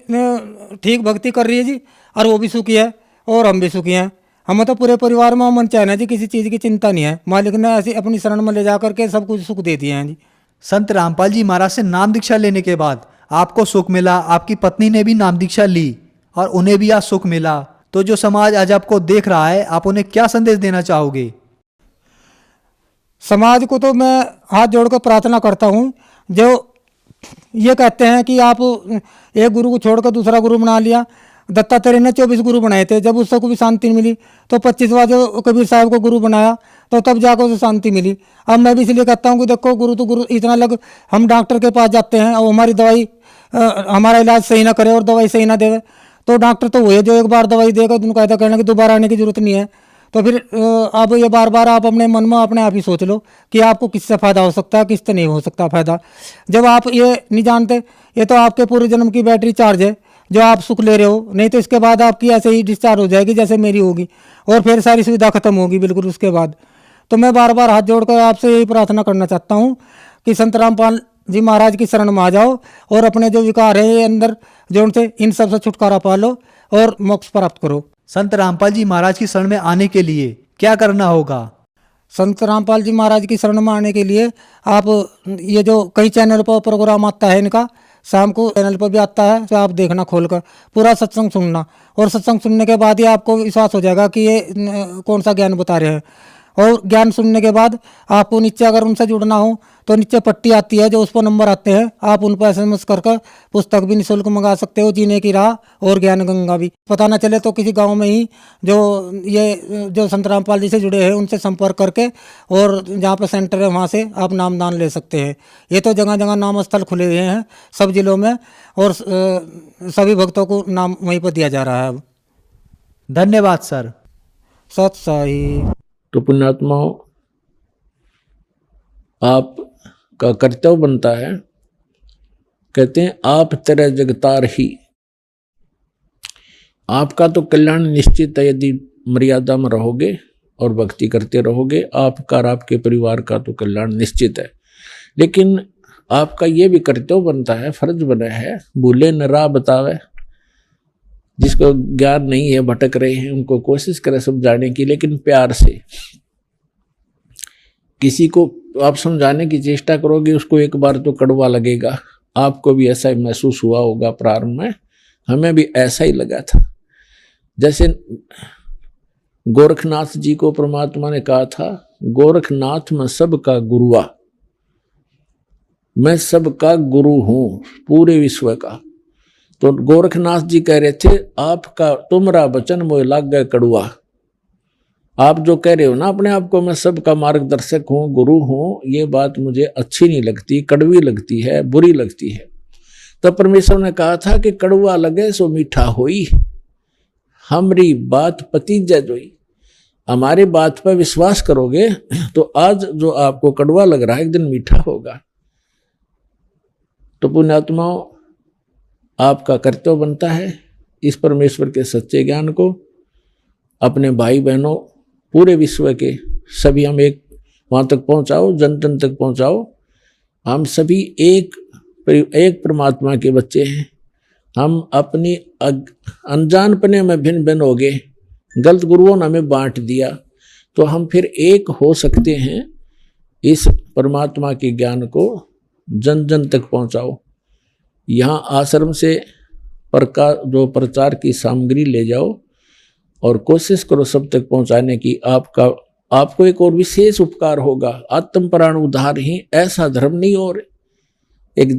ठीक भक्ति कर रही है जी, और वो भी सुखी है और हम भी सुखी हैं। हमें तो पूरे परिवार में मन चैन है जी, किसी चीज़ की चिंता नहीं है। मालिक ने ऐसी अपनी शरण में ले जा करके सब कुछ सुख दे दिए हैं जी। संत रामपाल जी महाराज से नाम दीक्षा लेने के बाद आपको सुख मिला, आपकी पत्नी ने भी नाम दीक्षा ली और उन्हें भी आज सुख मिला। तो जो समाज आज आपको देख रहा है, आप उन्हें क्या संदेश देना चाहोगे? समाज को तो मैं हाथ जोड़कर प्रार्थना करता हूँ जो ये कहते हैं कि आप एक गुरु को छोड़कर दूसरा गुरु बना लिया। दत्तात्रेय ने 24 गुरु बनाए थे, जब उससे को भी शांति मिली तो 25वां जो कबीर साहब को गुरु बनाया तो तब जाकर उसे शांति मिली। अब मैं भी इसलिए कहता हूँ कि देखो गुरु तो गुरु इतना लग, हम डॉक्टर के पास जाते हैं और हमारी दवाई हमारा इलाज सही ना करे और दवाई सही ना देवे, तो डॉक्टर तो वही जो एक बार दवाई देगा तो उनको ऐसा कहना कि दोबारा आने की जरूरत नहीं है। तो फिर अब ये बार बार आप अपने मन में अपने आप ही सोच लो कि आपको किससे फ़ायदा हो सकता है, किससे नहीं हो सकता फ़ायदा। जब आप ये नहीं जानते, ये तो आपके पूरे जन्म की बैटरी चार्ज है जो आप सुख ले रहे हो, नहीं तो इसके बाद आपकी ऐसे ही डिस्चार्ज हो जाएगी जैसे मेरी होगी और फिर सारी सुविधा खत्म होगी बिल्कुल उसके बाद। तो मैं बार बार हाथ जोड़कर आपसे यही प्रार्थना करना चाहता हूँ कि संत रामपाल जी महाराज की शरण में आ जाओ और अपने जो विकार है ये अंदर जो उनसे इन सब से छुटकारा पा लो और मोक्ष प्राप्त करो। संत रामपाल जी महाराज की शरण में आने के लिए क्या करना होगा? संत रामपाल जी महाराज की शरण में आने के लिए आप ये जो कई चैनल पर प्रोग्राम आता है इनका, शाम को चैनल पर भी आता है, तो आप देखना खोलकर पूरा सत्संग सुनना, और सत्संग सुनने के बाद ही आपको विश्वास हो जाएगा कि ये कौन सा ज्ञान बता रहे हैं। और ज्ञान सुनने के बाद आपको नीचे अगर उनसे जुड़ना हो तो नीचे पट्टी आती है जो उस पर नंबर आते हैं, आप उन पर SMS कर पुस्तक भी निःशुल्क मंगा सकते हो, जीने की राह और ज्ञान गंगा भी। पता ना चले तो किसी गांव में ही जो संत रामपाल जी से जुड़े हैं उनसे संपर्क करके, और जहाँ पर सेंटर है वहाँ से आप नामदान ले सकते हैं। ये तो जगह जगह नाम स्थल खुले हुए हैं सब जिलों में, और सभी भक्तों को नाम वहीं पर दिया जा रहा है अब। धन्यवाद सर। सत साई। तो पुण्यात्माओं, आपका कर्तव्य बनता है, कहते हैं आप तेरे जगतार ही। आपका तो कल्याण निश्चित है यदि मर्यादा में रहोगे और भक्ति करते रहोगे, आपका और आपके परिवार का तो कल्याण निश्चित है। लेकिन आपका ये भी कर्तव्य बनता है, फर्ज बना है, भूले न राह बतावे। जिसको ज्ञान नहीं है, भटक रहे हैं, उनको कोशिश करें समझाने की, लेकिन प्यार से। किसी को आप समझाने की चेष्टा करोगे उसको एक बार तो कड़वा लगेगा। आपको भी ऐसा ही महसूस हुआ होगा प्रारंभ में, हमें भी ऐसा ही लगा था। जैसे गोरखनाथ जी को परमात्मा ने कहा था, गोरखनाथ मैं सबका गुरुआ, मैं सबका गुरु हूं पूरे विश्व का। तो गोरखनाथ जी कह रहे थे, आपका तुमरा वचन मोह लाग गए कड़ुआ। आप जो कह रहे हो ना अपने आप को मैं सबका मार्गदर्शक हूँ, गुरु हूँ, ये बात मुझे अच्छी नहीं लगती, कड़वी लगती है, बुरी लगती है। तो परमेश्वर ने कहा था कि कड़ुआ लगे सो मीठा होई, हमरी बात पतीजा जोई। हमारी बात पर विश्वास करोगे तो आज जो आपको कड़वा लग रहा है एक दिन मीठा होगा। तो पुण्यात्माओं, आपका कर्तव्य बनता है इस परमेश्वर के सच्चे ज्ञान को अपने भाई बहनों पूरे विश्व के सभी हम एक वहाँ तक पहुँचाओ, जन जन तक पहुँचाओ। हम सभी एक परमात्मा के बच्चे हैं। हम अपनी अनजानपने में भिन्न भिन्न हो गए, गलत गुरुओं ने हमें बांट दिया, तो हम फिर एक हो सकते हैं। इस परमात्मा के ज्ञान को जन जन तक पहुँचाओ। यहाँ आश्रम से जो प्रचार की सामग्री ले जाओ और कोशिश करो सब तक पहुँचाने की। आपको एक और विशेष उपकार होगा। आत्म प्राण उद्धार ही ऐसा धर्म नहीं, और एक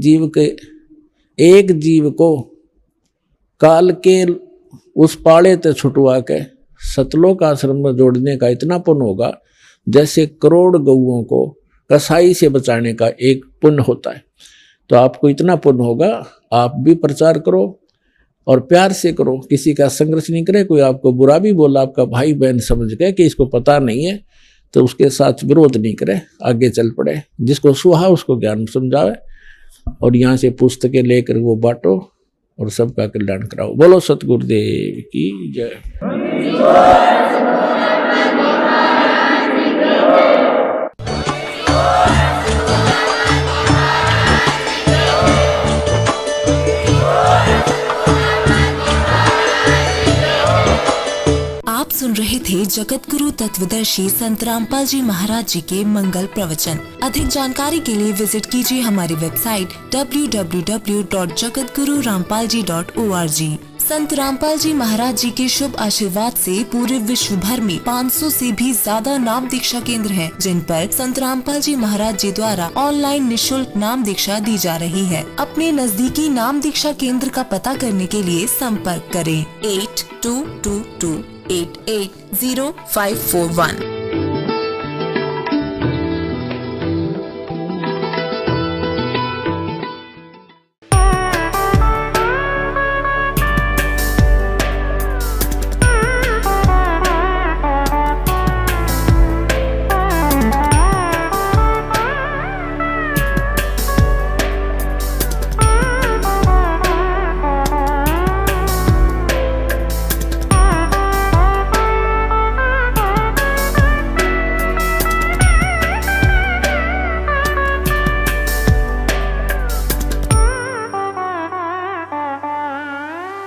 जीव को काल के उस पाड़े ते छुटवा के सतलोक आश्रम में जोड़ने का इतना पुण्य होगा जैसे करोड़ गऊओं को कसाई से बचाने का एक पुण्य होता है। तो आपको इतना पुण्य होगा। आप भी प्रचार करो और प्यार से करो, किसी का संघर्ष नहीं करे। कोई आपको बुरा भी बोला, आपका भाई बहन समझ गए कि इसको पता नहीं है, तो उसके साथ विरोध नहीं करे, आगे चल पड़े। जिसको सुहा उसको ज्ञान समझावे, और यहाँ से पुस्तकें लेकर वो बांटो और सबका कल्याण कराओ। बोलो सतगुरुदेव की जय। आप सुन रहे थे जगत गुरु तत्वदर्शी संत रामपाल जी महाराज जी के मंगल प्रवचन। अधिक जानकारी के लिए विजिट कीजिए हमारी वेबसाइट www.jagatgururampalji.org। संत रामपाल जी महाराज जी के शुभ आशीर्वाद से पूरे विश्व भर में 500 से भी ज्यादा नाम दीक्षा केंद्र हैं, जिन पर संत रामपाल जी महाराज जी द्वारा ऑनलाइन निःशुल्क नाम दीक्षा दी जा रही है। अपने नजदीकी नाम दीक्षा केंद्र का पता करने के लिए संपर्क करें 8222880541।